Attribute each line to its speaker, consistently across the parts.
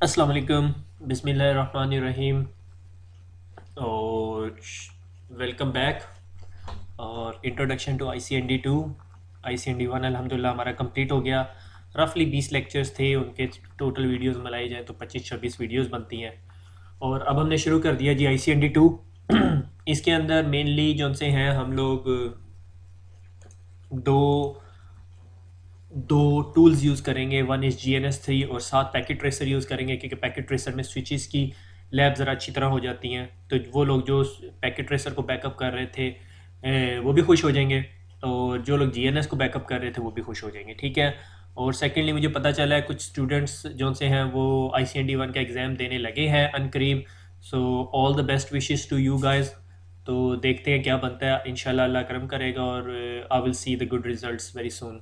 Speaker 1: अस्सलाम वालेकुम। बिस्मिल्लाहिर्रहमानिर्रहीम। और वेलकम बैक। और इंट्रोडक्शन टू ICND 2। ICND 1 अल्हम्दुलिल्लाह हमारा कंप्लीट हो गया। रफली 20 लेक्चर्स थे उनके। टोटल वीडियोस मिलाई जाए तो 25-26 वीडियोस बनती हैं। और अब हमने शुरू कर दिया जी ICND 2। इसके अंदर मेनली जो से हैं हम लोग दो दो टूल्स यूज़ करेंगे। वन इज़ GNS 3 और साथ पैकेट ट्रेसर यूज़ करेंगे, क्योंकि पैकेट ट्रेसर में स्विचेस की लैब ज़रा अच्छी तरह हो जाती हैं। तो वो लोग जो पैकेट ट्रेसर को बैकअप कर रहे थे वो भी खुश हो जाएंगे, और जो लोग GNS को बैकअप कर रहे थे वो भी खुश हो जाएंगे। ठीक है। और सेकेंडली मुझे पता चला है कुछ स्टूडेंट्स जो से हैं वो ICND 1 का एग्ज़ाम देने लगे हैं अनकरीब। So all the best wishes to you guys. तो देखते हैं क्या बनता है, इंशाल्लाह अल्लाह करम करेगा और I will see the good results very soon.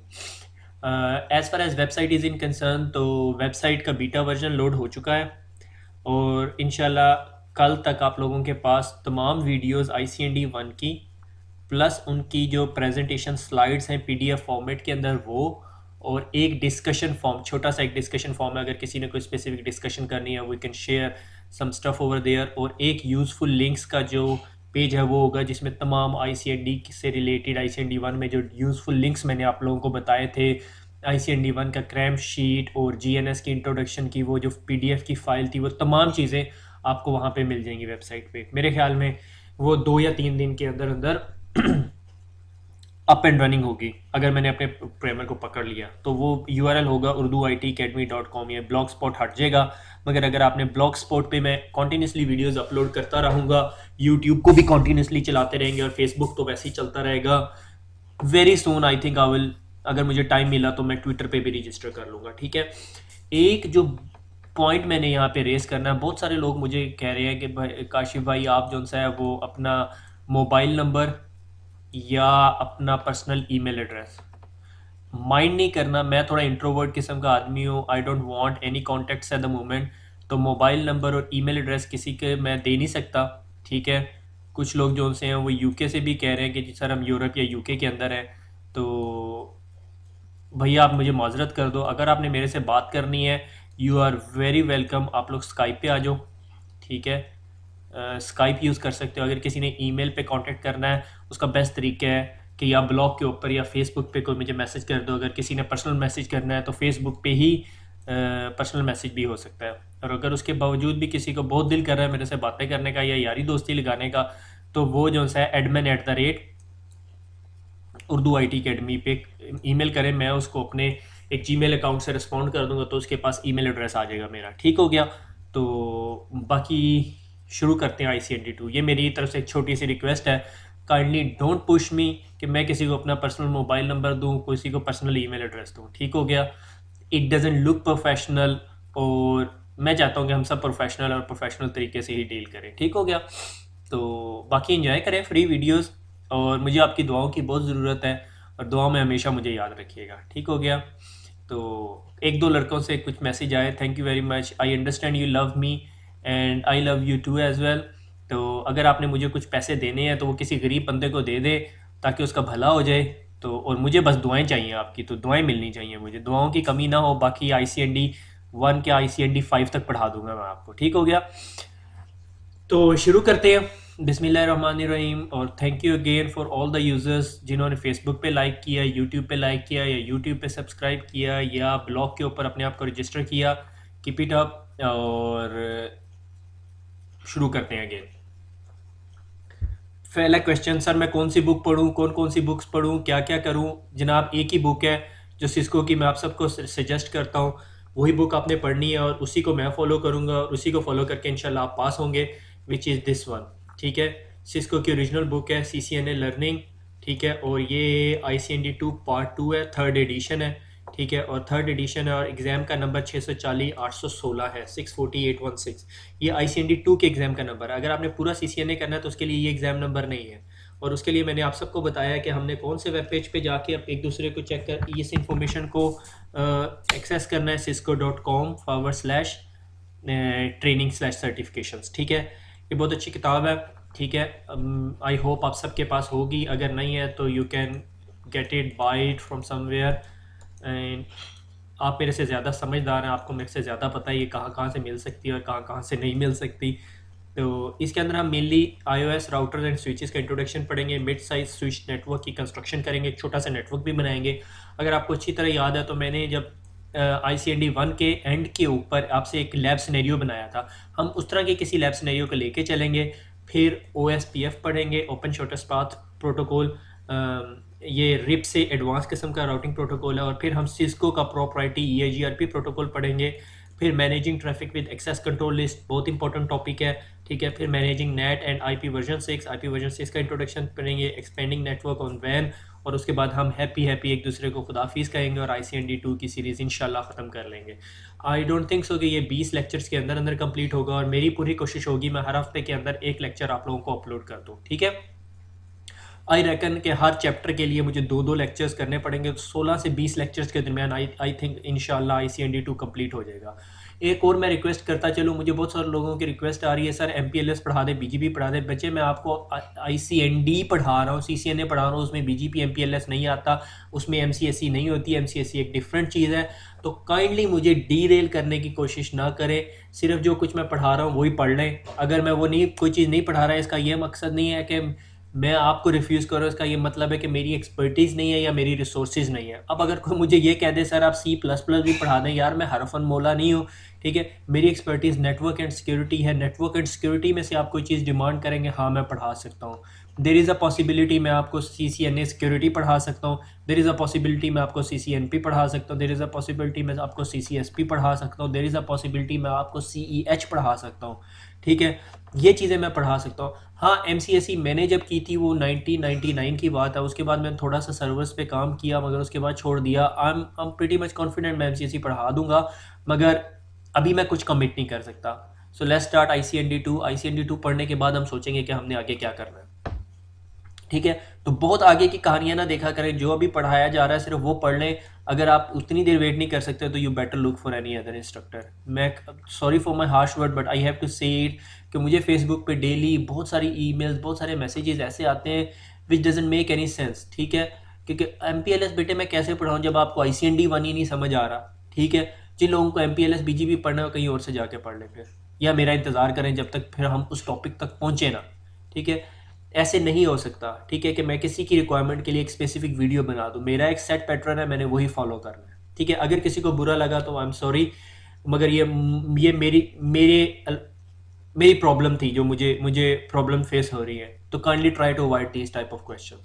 Speaker 1: As far as website is in concern, तो वेबसाइट का बीटा वर्जन लोड हो चुका है, और इंशाल्लाह कल तक आप लोगों के पास तमाम वीडियोस ICND 1 की प्लस उनकी जो प्रेजेंटेशन स्लाइड्स हैं PDF फॉर्मेट के अंदर वो, और एक डिस्कशन फॉर्म, छोटा सा एक डिस्कशन फॉर्म है, अगर किसी ने कोई स्पेसिफिक डिस्कशन करनी है we can share some stuff over there. और एक यूज़फुल लिंक्स का जो पेज है वो होगा जिसमें तमाम ICND से रिलेटेड ICND 1 में जो यूज़फुल लिंक्स मैंने आप लोगों को बताए थे, ICND 1 का क्रैम शीट और GNS की इंट्रोडक्शन की वो जो PDF की फ़ाइल थी, वो तमाम चीज़ें आपको वहाँ पे मिल जाएंगी वेबसाइट पे। मेरे ख्याल में वो 2 या 3 दिन के अंदर अंदर अप एंड रनिंग होगी, अगर मैंने अपने प्रोग्रामर को पकड़ लिया। तो वो URL होगा urduitacademy.com। ये ब्लॉग स्पॉट हट जाएगा, मगर अगर आपने ब्लॉग स्पॉट पे मैं कॉन्टीन्यूसली वीडियोस अपलोड करता रहूँगा, यूट्यूब को भी कॉन्टीन्यूसली चलाते रहेंगे, और फेसबुक तो वैसे ही चलता रहेगा। Very soon I think I will, अगर मुझे टाइम मिला तो मैं ट्विटर पे भी रजिस्टर कर लूँगा। ठीक है। एक जो पॉइंट मैंने यहाँ पे रेस करना है, बहुत सारे लोग मुझे कह रहे हैं कि भाई काशिफ भाई आप जो सा है वो अपना मोबाइल नंबर या अपना पर्सनल ईमेल एड्रेस, माइंड नहीं करना, मैं थोड़ा इंट्रोवर्ट किस्म का आदमी हूँ, I don't want any contacts at the moment. तो मोबाइल नंबर और ईमेल एड्रेस किसी के मैं दे नहीं सकता। ठीक है। कुछ लोग जो उनसे हैं वो यूके से भी कह रहे हैं कि जी सर हम यूरोप या यूके के अंदर हैं, तो भैया आप मुझे माजरत कर दो। अगर आपने मेरे से बात करनी है, यू आर वेरी वेलकम, आप लोग स्काइप पे आ जाओ। ठीक है। स्काइप यूज़ कर सकते हो। अगर किसी ने ईमेल पे कांटेक्ट करना है, उसका बेस्ट तरीका है कि या ब्लॉग के ऊपर या फेसबुक पे कोई मुझे मैसेज कर दो। अगर किसी ने पर्सनल मैसेज करना है तो फेसबुक पे ही पर्सनल मैसेज भी हो सकता है। और अगर उसके बावजूद भी किसी को बहुत दिल कर रहा है मेरे से बातें करने का या यारी दोस्ती लगाने का, तो वो जो है admin@urdu IT academy पे ईमेल करें, मैं उसको अपने एक जीमेल अकाउंट से रिस्पॉन्ड कर दूंगा, तो उसके पास ईमेल एड्रेस आ जाएगा मेरा। ठीक हो गया। तो बाकी शुरू करते हैं ICND 2। ये मेरी तरफ से एक छोटी सी रिक्वेस्ट है, काइंडली डोंट पुश मी कि मैं किसी को अपना पर्सनल मोबाइल नंबर दूं, किसी को पर्सनल ईमेल एड्रेस दूं। ठीक हो गया। इट डजेंट लुक प्रोफेशनल, और मैं चाहता हूँ कि हम सब प्रोफेशनल और प्रोफेशनल तरीके से ही डील करें। ठीक हो गया। तो बाकी एंजॉय करें फ्री वीडियोस, और मुझे आपकी दुआओं की बहुत ज़रूरत है, और दुआओं में हमेशा मुझे याद रखिएगा। ठीक हो गया। तो एक दो लड़कों से कुछ मैसेज आए, thank you very much, I understand you love me and I love you too as well. तो अगर आपने मुझे कुछ पैसे देने हैं तो वो किसी गरीब बंदे को दे दे, ताकि उसका भला हो जाए। तो और मुझे बस दुआएं चाहिए आपकी, तो दुआएं मिलनी चाहिए मुझे, दुआओं की कमी ना हो। बाकी ICND 1 के ICND 5 तक पढ़ा दूंगा मैं आपको। ठीक हो गया। तो शुरू करते हैं। बिस्मिल्लाहिर्रहमानिर्रहीम। और thank you again for all the users जिन्होंने फेसबुक पे लाइक किया, यूट्यूब पे लाइक किया, या यूट्यूब पे सब्सक्राइब किया, या ब्लॉग के ऊपर अपने आप को रजिस्टर किया। Keep it up. और शुरू करते हैं अगेन। पहला क्वेश्चन, सर मैं कौन सी बुक पढूं, कौन कौन सी बुक्स पढूं, क्या क्या करूं। जनाब एक ही बुक है जो सिस्को की मैं आप सबको सजेस्ट करता हूं, वही बुक आपने पढ़नी है, और उसी को मैं फॉलो करूंगा, और उसी को फॉलो करके इंशाल्लाह आप पास होंगे, विच इज़ दिस वन। ठीक है। सिस्को की ओरिजिनल बुक है CCNA लर्निंग। ठीक है। और ये ICND 2 पार्ट 2 है, थर्ड एडिशन है। ठीक है। और थर्ड एडिशन है, और एग्ज़ाम का नंबर 640-816 है, 640-816। ये ICND 2 के एग्ज़ाम का नंबर है। अगर आपने पूरा CCNA करना है तो उसके लिए ये एग्ज़ाम नंबर नहीं है। और उसके लिए मैंने आप सबको बताया कि हमने कौन से वेब पेज पे जाके अब एक दूसरे को चेक कर इस इंफॉर्मेशन को एक्सेस करना है, cisco.com/training/certifications। ठीक है। ये बहुत अच्छी किताब है। ठीक है। आई होप आप सबके पास होगी, अगर नहीं है तो you can get it, buy it from somewhere. And आप मेरे से ज़्यादा समझदार हैं, आपको मेरे से ज़्यादा पता है ये कहाँ कहाँ से मिल सकती है और कहाँ कहाँ से नहीं मिल सकती। तो इसके अंदर हम mainly iOS routers and switches का इंट्रोडक्शन पढ़ेंगे, मिड साइज स्विच नेटवर्क की कंस्ट्रक्शन करेंगे, एक छोटा सा नेटवर्क भी बनाएंगे। अगर आपको अच्छी तरह याद है तो मैंने जब ICND 1 के एंड के ऊपर आपसे एक लैब सिनेरियो बनाया था, हम उस तरह के किसी लैब सिनेरियो को लेके चलेंगे। फिर OSPF पढ़ेंगे, ओपन शॉर्टेस्ट पाथ प्रोटोकॉल, ये रिप से एडवांस किस्म का राउटिंग प्रोटोकॉल है। और फिर हम सिस्को का प्रोप्राइटी EIGRP प्रोटोकॉल पढ़ेंगे। फिर managing traffic with access control list, बहुत इंपॉर्टेंट टॉपिक है, ठीक है। फिर managing NAT and IP version 6 का इंट्रोडक्शन पढ़ेंगे, एक्सपेंडिंग नेटवर्क ऑन वैन। और उसके बाद हम हैप्पी एक दूसरे को खुदाफिज कहेंगे और ICND 2 की सीरीज़ इंशाल्लाह ख़त्म कर लेंगे। आई डोंट थिंक सो कि ये 20 लेक्चर्स के अंदर अंदर कंप्लीट होगा, और मेरी पूरी कोशिश होगी मैं हर हफ्ते के अंदर एक लेक्चर आप लोगों को अपलोड कर दूँ, ठीक है। आई रेकन के हर चैप्टर के लिए मुझे 2-2 लेक्चर्स करने पड़ेंगे, 16 से 20 लेक्चर्स के दरमियान आई थिंक इंशाल्लाह ICND 2 कंप्लीट हो जाएगा। एक और मैं रिक्वेस्ट करता चलूँ, मुझे बहुत सारे लोगों की रिक्वेस्ट आ रही है, सर MPLS पढ़ा दे, BGP पढ़ा दे। बच्चे मैं आपको ICND पढ़ा रहा हूँ, CCNA पढ़ा रहा हूँ, उसमें BGP MPLS नहीं आता, उसमें MCSE नहीं होती। MCSE एक डिफरेंट चीज़ है। तो काइंडली मुझे डीरेल करने की कोशिश ना करें, सिर्फ जो कुछ मैं पढ़ा रहा हूँ वही पढ़ लें। अगर मैं वो नहीं कोई चीज़ नहीं पढ़ा रहा है, इसका ये मकसद नहीं है कि मैं आपको रिफ्यूज़ करूँ, इसका ये मतलब है कि मेरी एक्सपर्टीज़ नहीं है या मेरी रिसोर्सेज नहीं है। अब अगर कोई मुझे ये कह दे सर आप C++ भी पढ़ा दें, यार मैं हरफन मौला नहीं हूँ, ठीक है। मेरी एक्सपर्टीज़ नेटवर्क एंड सिक्योरिटी है। नेटवर्क एंड सिक्योरिटी में से आप कोई चीज़ डिमांड करेंगे, हाँ मैं पढ़ा सकता हूँ। देर इज़ अ पॉसिबिलिटी मैं आपको CCNA सिक्योरिटी पढ़ा सकता हूँ। देर इज़ अ पॉसिबिलिटी मैं आपको CCNP पढ़ा सकता हूँ। देर इज़ अ पॉसिबिलिटी मैं आपको CCSP पढ़ा सकता हूँ। देर इज़ अ पॉसिबिलिटी मैं आपको CEH पढ़ा सकता हूँ, ठीक है। ये चीज़ें मैं पढ़ा सकता हूँ। हाँ, MCSE मैंने जब की थी वो 1999 की बात है। उसके बाद मैंने थोड़ा सा सर्वर्स पे काम किया, मगर उसके बाद छोड़ दिया। I am pretty much confident मैं MCSE पढ़ा दूंगा, मगर अभी मैं कुछ कमिट नहीं कर सकता। So let's start ICND 2। ICND 2 पढ़ने के बाद हम सोचेंगे कि हमने आगे क्या करना है, ठीक है। तो बहुत आगे की कहानियां ना देखा करें, जो अभी पढ़ाया जा रहा है सिर्फ वो पढ़ लें। अगर आप उतनी देर वेट नहीं कर सकते तो you better look for any other instructor. मैं sorry for my harsh word but I have to say it, कि मुझे फेसबुक पे डेली बहुत सारी ईमेल्स, बहुत सारे मैसेजेस ऐसे आते हैं विच डजंट मेक एनी सेंस, ठीक है। क्योंकि MPLS बेटे मैं कैसे पढ़ाऊँ जब आपको ICND 1 ही नहीं समझ आ रहा, ठीक है। जिन लोगों को MPLS BGP पढ़ना हो कहीं और से जाके पढ़ लें फिर, या मेरा इंतज़ार करें जब तक फिर हम उस टॉपिक तक पहुँचे ना, ठीक है। ऐसे नहीं हो सकता, ठीक है, कि मैं किसी की रिक्वायरमेंट के लिए एक स्पेसिफिक वीडियो बना दूं। मेरा एक सेट पैटर्न है, मैंने वही फॉलो करना है, ठीक है। अगर किसी को बुरा लगा तो आई एम सॉरी, मगर ये मेरी प्रॉब्लम थी, जो मुझे मुझे प्रॉब्लम फेस हो रही है। तो kindly try to avoid this type of question.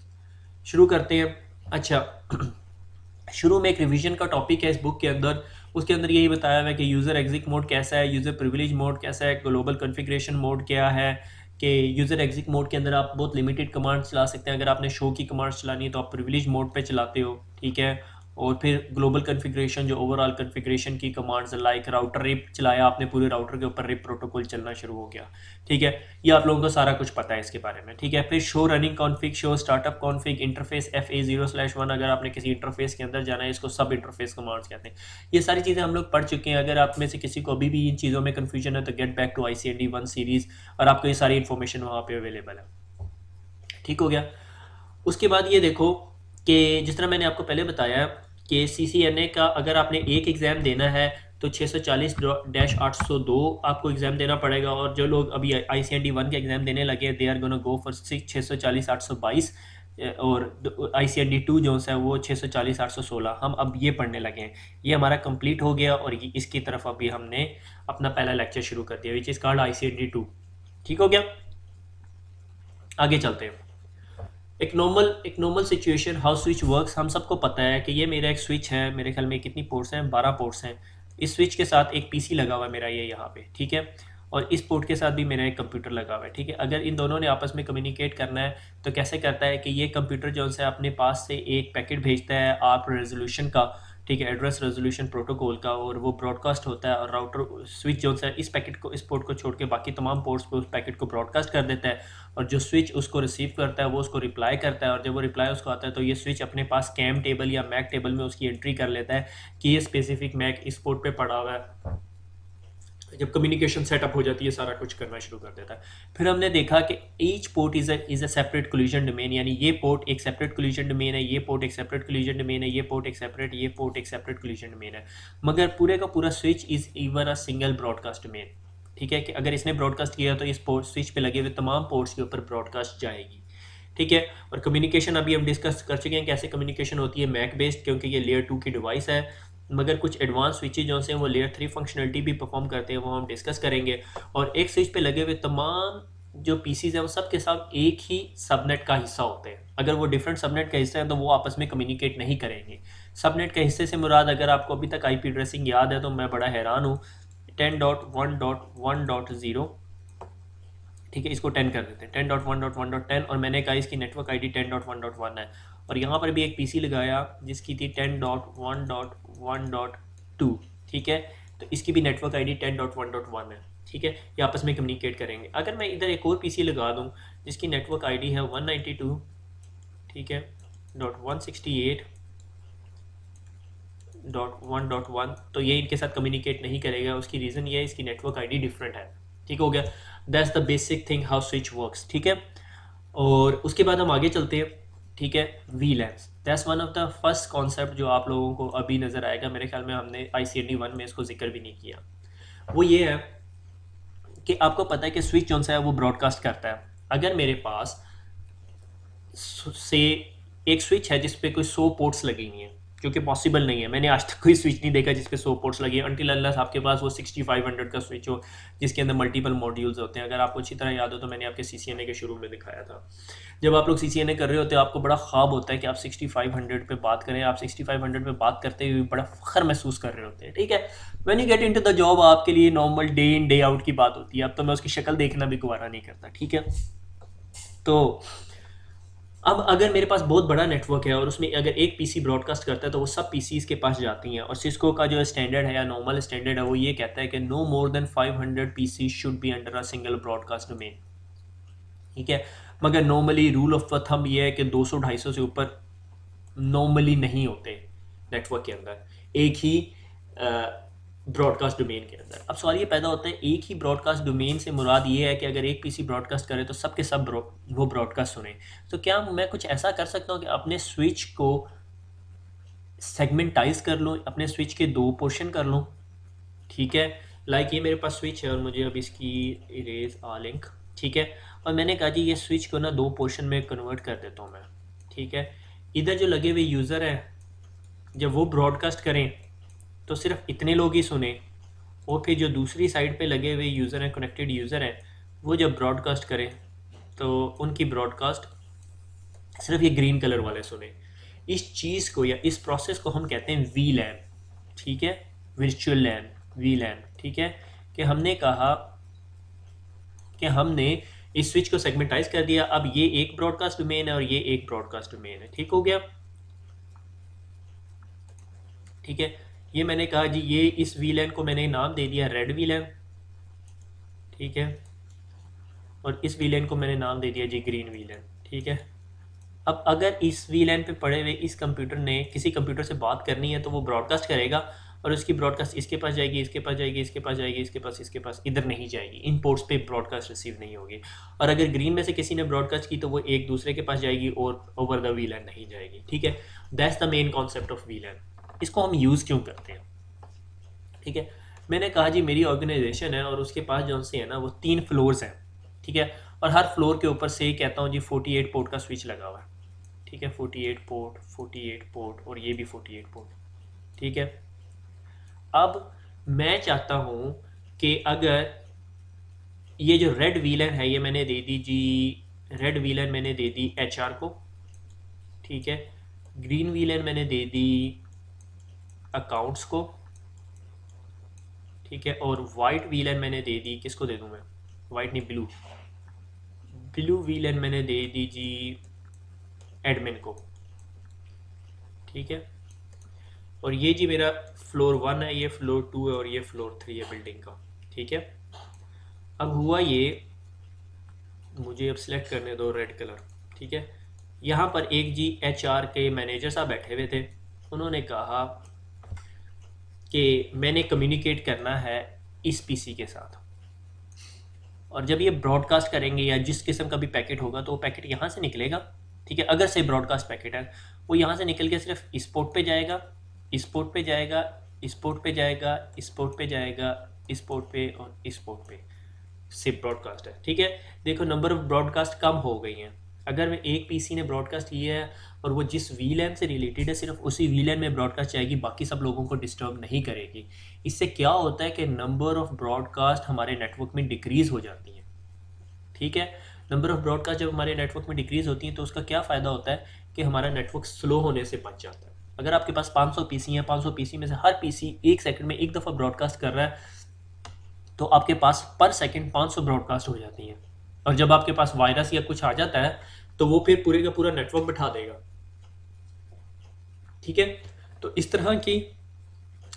Speaker 1: शुरू करते हैं। अच्छा, शुरू में एक रिवीजन का टॉपिक है इस बुक के अंदर। उसके अंदर यही बताया हुआ है कि यूज़र एग्जिट मोड कैसा है, यूज़र प्रिविलेज मोड कैसा है, ग्लोबल कॉन्फ़िगरेशन मोड क्या है। कि यूज़र एग्जिट मोड के अंदर आप बहुत लिमिटेड कमांड्स चला सकते हैं। अगर आपने शो की कमांड्स चलानी है तो आप प्रिविलेज मोड पे चलाते हो, ठीक है। और फिर ग्लोबल कॉन्फ़िगरेशन, जो ओवरऑल कॉन्फ़िगरेशन की कमांड्स लाइक राउटर रिप चलाया आपने, पूरे राउटर के ऊपर रिप प्रोटोकॉल चलना शुरू हो गया, ठीक है। ये आप लोगों को सारा कुछ पता है इसके बारे में, ठीक है। फिर show running config, show startup config, interface FA0/1, अगर आपने किसी इंटरफेस के अंदर जाना है, इसको सब इंटरफेस कमांड्स कहते हैं। ये सारी चीज़ें हम लोग पढ़ चुके हैं। अगर आप में से किसी को अभी भी इन चीज़ों में कन्फ्यूजन है तो get back to ICND 1 series, और आपको ये सारी इन्फॉर्मेशन वहाँ पे अवेलेबल है, ठीक हो गया। उसके बाद ये देखो कि जिस तरह मैंने आपको पहले बताया कि CCNA का अगर आपने एक एग्ज़ाम देना है तो 640-802 आपको एग्ज़ाम देना पड़ेगा। और जो लोग अभी ICND 1 के एग्ज़ाम देने लगे, they are gonna go for 640-822, और ICND 2 जो है वो 640-816। हम अब ये पढ़ने लगे हैं, ये हमारा कंप्लीट हो गया, और इसकी तरफ अभी हमने अपना पहला लेक्चर शुरू कर दिया, विच इज़ कॉल्ड ICND 2, ठीक हो गया। आगे चलते हैं। एक normal situation, how switch works, हम सबको पता है कि ये मेरा एक स्विच है। मेरे ख्याल में कितनी पोर्ट्स हैं, 12 पोर्ट्स हैं। इस स्विच के साथ एक PC लगा हुआ है मेरा, ये यहाँ पे, ठीक है। और इस पोर्ट के साथ भी मेरा एक कंप्यूटर लगा हुआ है, ठीक है। अगर इन दोनों ने आपस में कम्युनिकेट करना है तो कैसे करता है कि ये कंप्यूटर जो है अपने पास से एक पैकेट भेजता है आप रेजोल्यूशन का, ठीक है, एड्रेस रेजोल्यूशन प्रोटोकॉल का, और वो ब्रॉडकास्ट होता है। और राउटर स्विच जो है इस पैकेट को, इस पोर्ट को छोड़ के बाकी तमाम पोर्ट्स पे उस पैकेट को ब्रॉडकास्ट कर देता है। और जो स्विच उसको रिसीव करता है वो उसको रिप्लाई करता है, और जब वो रिप्लाई उसको आता है तो ये स्विच अपने पास कैम टेबल या मैक टेबल में उसकी एंट्री कर लेता है कि ये स्पेसिफिक मैक इस पोर्ट पे पड़ा हुआ है, जब कम्युनिकेशन सेटअप हो जाती है सारा कुछ करना शुरू कर देता है। फिर हमने देखा कि each port is a separate collision domain, यानी ये पोर्ट एक सेपरेट कोलिजन डोमेन है, ये पोर्ट एक सेपरेट कोलिजन डोमेन है, ये पोर्ट एक सेपरेट, ये पोर्ट एक सेपरेट कोलिजन डोमेन है। मगर पूरे का पूरा switch is even a single broadcast domain. ठीक है, कि अगर इसने ब्रॉडकास्ट किया तो इस पोर्ट स्विच पे लगे हुए तमाम पोर्ट्स के ऊपर ब्रॉडकास्ट जाएगी। ठीक है, और कम्युनिकेशन अभी हम डिस्कस कर चुके हैं कैसे कम्युनिकेशन होती है मैक बेस्ड, क्योंकि ये लेयर 2 की डिवाइस है। मगर कुछ एडवांस स्विचेज जो हैं वो लेयर 3 फंक्शनलिटी भी परफॉर्म करते हैं, वो हम डिस्कस करेंगे। और एक स्विच पे लगे हुए तमाम जो पीसीज हैं वो सब के सब एक ही सबनेट का हिस्सा होते हैं। अगर वो डिफरेंट सबनेट का हिस्सा है तो वो आपस में कम्युनिकेट नहीं करेंगे। सबनेट के हिस्से से मुराद, अगर आपको अभी तक आईपी एड्रेसिंग याद है तो मैं बड़ा हैरान हूँ, 10.1.1.0। ठीक है, इसको 10 कर देते हैं, 10.1.1.10, और मैंने कहा इसकी नेटवर्क आईडी 10.1.1 है। और यहाँ पर भी एक पीसी लगाया जिसकी थी 10.1.1.2। ठीक है, तो इसकी भी नेटवर्क आईडी 10.1.1 है। ठीक है, ये आपस में कम्युनिकेट करेंगे। अगर मैं इधर एक और पीसी लगा दूँ जिसकी नेटवर्क आईडी है 192, ठीक है, .168.1.1, तो ये इनके साथ कम्युनिकेट नहीं करेगा। उसकी रीज़न ये है, इसकी नेटवर्क आईडी डिफरेंट है। ठीक हो गया, that's the basic thing how switch works. ठीक है, और उसके बाद हम आगे चलते हैं। ठीक है, VLANs, that's one of the first concept जो आप लोगों को अभी नज़र आएगा। मेरे ख्याल में हमने ICND 1 में इसको जिक्र भी नहीं किया। वो ये है कि आपको पता है कि स्विच जो है वो ब्रॉडकास्ट करता है। अगर मेरे पास से एक स्विच है जिस पे कोई 100 पोर्ट्स लगी हुई हैं, जो कि पॉसिबल नहीं है, मैंने आज तक कोई स्विच नहीं देखा जिस पे 100 पोर्ट्स लगी है, अनटिल अनलेस आपके पास वो 6500 का स्विच हो जिसके अंदर मल्टीपल मॉड्यूल्स होते हैं। अगर आपको अच्छी तरह याद हो तो मैंने आपके CCNA के शुरू में दिखाया था। जब आप लोग CCNA कर रहे होते हैं आपको बड़ा ख्वाब होता है कि आप 6500 पे बात करें। आप 6500 पे बात करते हुए बड़ा फख्र महसूस कर रहे होते हैं। ठीक है, when you get into the job आपके लिए normal day in day out की बात होती है। अब तो मैं उसकी शक्ल देखना भी गवारा नहीं करता। ठीक है, तो अब अगर मेरे पास बहुत बड़ा नेटवर्क है और उसमें अगर एक पीसी ब्रॉडकास्ट करता है तो वो सब पीसीज के पास जाती हैं। और सिस्को का जो स्टैंडर्ड है या नॉर्मल स्टैंडर्ड है वो ये कहता है कि no more than 500 PC should be under a single broadcast domain. ठीक है, मगर नॉर्मली रूल ऑफ थंब ये है कि 200-250 से ऊपर नॉर्मली नहीं होते नेटवर्क के अंदर एक ही ब्रॉडकास्ट डोमेन के अंदर। अब सवाल ये पैदा होता है, एक ही ब्रॉडकास्ट डोमेन से मुराद ये है कि अगर एक पीसी ब्रॉडकास्ट करे तो सब के सब वो ब्रॉडकास्ट सुने। तो क्या मैं कुछ ऐसा कर सकता हूँ कि अपने स्विच को सेगमेंटाइज कर लूँ, अपने स्विच के 2 पोर्शन कर लूँ। ठीक है, लाइक ये मेरे पास स्विच है और मुझे अब इसकी इरेज आ लिंक। ठीक है, और मैंने कहा जी ये स्विच को ना 2 पोर्शन में कन्वर्ट कर देता हूँ मैं। ठीक है, इधर जो लगे हुए यूज़र हैं जब वो ब्रॉडकास्ट करें तो सिर्फ इतने लोग ही सुने, और फिर जो दूसरी साइड पे लगे हुए यूज़र हैं, कनेक्टेड यूज़र हैं, वो जब ब्रॉडकास्ट करें तो उनकी ब्रॉडकास्ट सिर्फ ये ग्रीन कलर वाले सुने। इस चीज़ को या इस प्रोसेस को हम कहते हैं VLAN। ठीक है, वर्चुअल लैन, VLAN। ठीक है, कि हमने कहा कि हमने इस स्विच को सेगमेंटाइज कर दिया। अब ये एक ब्रॉडकास्ट डोमेन है और ये एक ब्रॉडकास्ट डोमेन है। ठीक हो गया। ठीक है, ये मैंने कहा जी ये इस VLAN को मैंने नाम दे दिया रेड VLAN। ठीक है, और इस VLAN को मैंने नाम दे दिया जी ग्रीन VLAN। ठीक है, अब अगर इस VLAN पे पड़े हुए इस कंप्यूटर ने किसी कंप्यूटर से बात करनी है तो वो ब्रॉडकास्ट करेगा, और उसकी ब्रॉडकास्ट इसके पास जाएगी, इसके पास जाएगी, इसके पास जाएगी, इसके पास, इधर नहीं जाएगी। इन पोर्ट्स पे ब्रॉडकास्ट रिसीव नहीं होगी। और अगर ग्रीन में से किसी ने ब्रॉडकास्ट की तो वो एक दूसरे के पास जाएगी और ओवर द VLAN नहीं जाएगी। ठीक है, that's the main concept of VLAN। इसको हम यूज़ क्यों करते हैं? ठीक है, मैंने कहा जी मेरी ऑर्गेनाइजेशन है और उसके पास जो से है ना वो 3 फ्लोर्स हैं। ठीक है, और हर फ्लोर के ऊपर से कहता हूँ जी 48 पोर्ट का स्विच लगा हुआ है। ठीक है, 48 पोर्ट, 48 पोर्ट, और ये भी 48 पोर्ट। ठीक है, अब मैं चाहता हूँ कि अगर ये जो रेड VLAN है ये मैंने दे दी जी, रेड VLAN मैंने दे दी HR को। ठीक है, ग्रीन VLAN मैंने दे दी अकाउंट्स को। ठीक है, और वाइट VLAN मैंने दे दी, किसको दे दूँ मैं? वाइट नहीं, ब्लू VLAN मैंने दे दी जी एडमिन को। ठीक है, और ये जी मेरा फ्लोर 1 है, ये फ्लोर 2 है, और ये फ्लोर 3 है बिल्डिंग का। ठीक है, अब हुआ ये, मुझे अब सिलेक्ट करने दो रेड कलर। ठीक है, यहाँ पर एक जी HR के मैनेजर साहब बैठे हुए थे। उन्होंने कहा कि मैंने कम्युनिकेट करना है इस पीसी के साथ। और जब ये ब्रॉडकास्ट करेंगे या जिस किस्म का भी पैकेट होगा तो वो पैकेट यहाँ से निकलेगा, ठीक है। अगर से ब्रॉडकास्ट पैकेट है वो यहाँ से निकल के सिर्फ इस पोर्ट पे जाएगा, इस पोर्ट पे जाएगा, इस पोर्ट पे जाएगा, इस पोर्ट पे जाएगा, इस पोर्ट पे और इस पोर्ट पे से ब्रॉडकास्ट है, ठीक है। देखो नंबर ऑफ ब्रॉडकास्ट कम हो गई हैं। अगर मैं एक पीसी ने ब्रॉडकास्ट किया है और वो जिस वीलैन से रिलेटेड है सिर्फ उसी वीलैन में ब्रॉडकास्ट जाएगी, बाकी सब लोगों को डिस्टर्ब नहीं करेगी। इससे क्या होता है कि नंबर ऑफ ब्रॉडकास्ट हमारे नेटवर्क में डिक्रीज़ हो जाती है, ठीक है। नंबर ऑफ ब्रॉडकास्ट जब हमारे नेटवर्क में डिक्रीज़ होती है तो उसका क्या फ़ायदा होता है कि हमारा नेटवर्क स्लो होने से बच जाता है। अगर आपके पास 500 पीसी हैं, 500 पीसी में से हर पीसी एक सेकंड में एक दफ़ा ब्रॉडकास्ट कर रहा है तो आपके पास पर सेकंड 500 ब्रॉडकास्ट हो जाती हैं। और जब आपके पास वायरस या कुछ आ जाता है तो वो फिर पूरे का पूरा नेटवर्क बिठा देगा, ठीक है। तो इस तरह की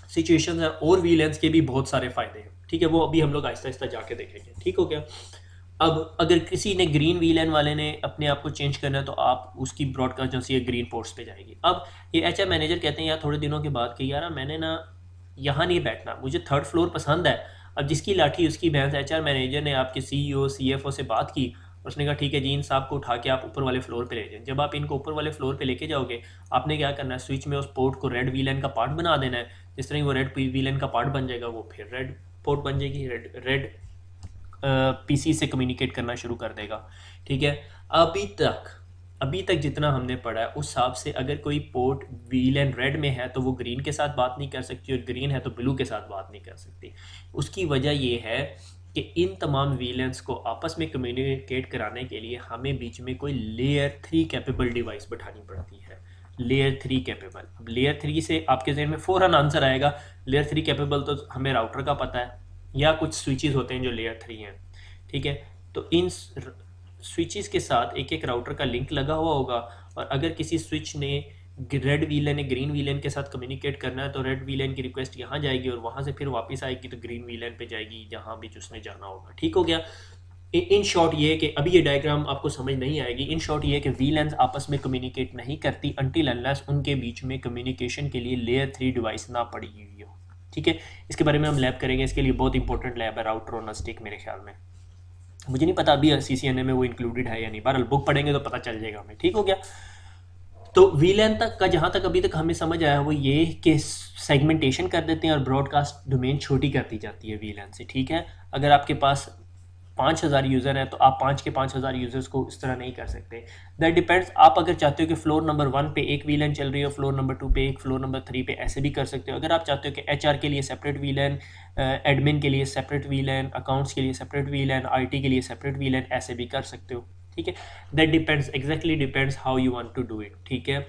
Speaker 1: सिचुएशंस हैं और वीलैंस के भी बहुत सारे फ़ायदे हैं, ठीक है। वो अभी हम लोग आहिस्ता आहिस्ता जाके देखेंगे, ठीक हो गया। अब अगर किसी ने ग्रीन वीलैन वाले ने अपने आप को चेंज करना है तो आप उसकी ब्रॉडकास्ट जो सी ग्रीन पोर्ट्स पे जाएगी। अब ये एचआर मैनेजर कहते हैं यार थोड़े दिनों के बाद कि यार मैंने ना यहाँ नहीं बैठना, मुझे थर्ड फ्लोर पसंद है। अब जिसकी लाठी उसकी भैंस। एचआर मैनेजर ने आपके सीईओ सीएफओ से बात की और उसने कहा ठीक है जी, इन साहब को उठा के आप ऊपर वाले फ्लोर पे ले जाएं। जब आप इनको ऊपर वाले फ्लोर पे लेके जाओगे आपने क्या करना है, स्विच में उस पोर्ट को रेड वीलैन का पार्ट बना देना है। जिस तरह वो रेड वीलैन का पार्ट बन जाएगा वो फिर रेड पोर्ट बन जाएगी, रेड पीसी से कम्युनिकेट करना शुरू कर देगा, ठीक है। अभी तक जितना हमने पढ़ा है उस हिसाब से अगर कोई पोर्ट वीलैन रेड में है तो वो ग्रीन के साथ बात नहीं कर सकती और ग्रीन है तो ब्लू के साथ बात नहीं कर सकती। उसकी वजह ये है कि इन तमाम वीलैंस को आपस में कम्युनिकेट कराने के लिए हमें बीच में कोई लेयर 3 कैपेबल डिवाइस बैठानी पड़ती है। Layer 3 capable. अब लेयर 3 से आपके जहन में फ़ौरन आंसर आएगा लेयर 3 कैपेबल तो हमें राउटर का पता है या कुछ स्विचेस होते हैं जो लेयर 3 हैं, ठीक है। तो इन स्विचेस के साथ एक एक राउटर का लिंक लगा हुआ होगा और अगर किसी स्विच ने रेड वीलैन या ग्रीन वीलैन के साथ कम्युनिकेट करना है तो रेड वीलैन की रिक्वेस्ट यहाँ जाएगी और वहाँ से फिर वापस आएगी तो ग्रीन वीलैन पे जाएगी जहाँ भी जिसने जाना होगा, ठीक हो गया। इन शॉर्ट ये है कि अभी ये डायग्राम आपको समझ नहीं आएगी। इन शॉर्ट ये है कि वीलैंस आपस में कम्युनिकेट नहीं करती अनटिल अनलेस उनके बीच में कम्युनिकेशन के लिए लेयर 3 डिवाइस ना पड़ी हुई हो, ठीक है। इसके बारे में हम लैब करेंगे, इसके लिए बहुत इंपॉर्टेंट लैब है राउटर ऑन अ स्टिक मेरे ख्याल में। मुझे नहीं पता अभी CCNA में वो इंक्लूडेड है या नहीं, बहरहाल बुक पढ़ेंगे तो पता चल जाएगा हमें, ठीक हो गया। तो वीलैन तक का जहाँ तक अभी तक हमें समझ आया वो ये कि सेगमेंटेशन कर देते हैं और ब्रॉडकास्ट डोमेन छोटी कर दी जाती है वीलैन से, ठीक है। अगर आपके पास 5000 यूज़र हैं तो आप 5 के 5000 यूज़र्स को इस तरह नहीं कर सकते। That depends. आप अगर चाहते हो कि फ्लोर नंबर 1 पे एक वीलैन चल रही हो, फ्लोर नंबर 2 पे एक, फ्लोर नंबर 3 पे, ऐसे भी कर सकते हो। अगर आप चाहते हो कि HR के लिए सेपरेट वीलैन, एडमिन के लिए सेपरेट वीलैन, अकाउंट्स के लिए सेपरेट वीलैन, IT के लिए सेपरेट वीलैन, ऐसे भी कर सकते हो, ठीक है। That depends, exactly depends how you want to do it, ठीक है।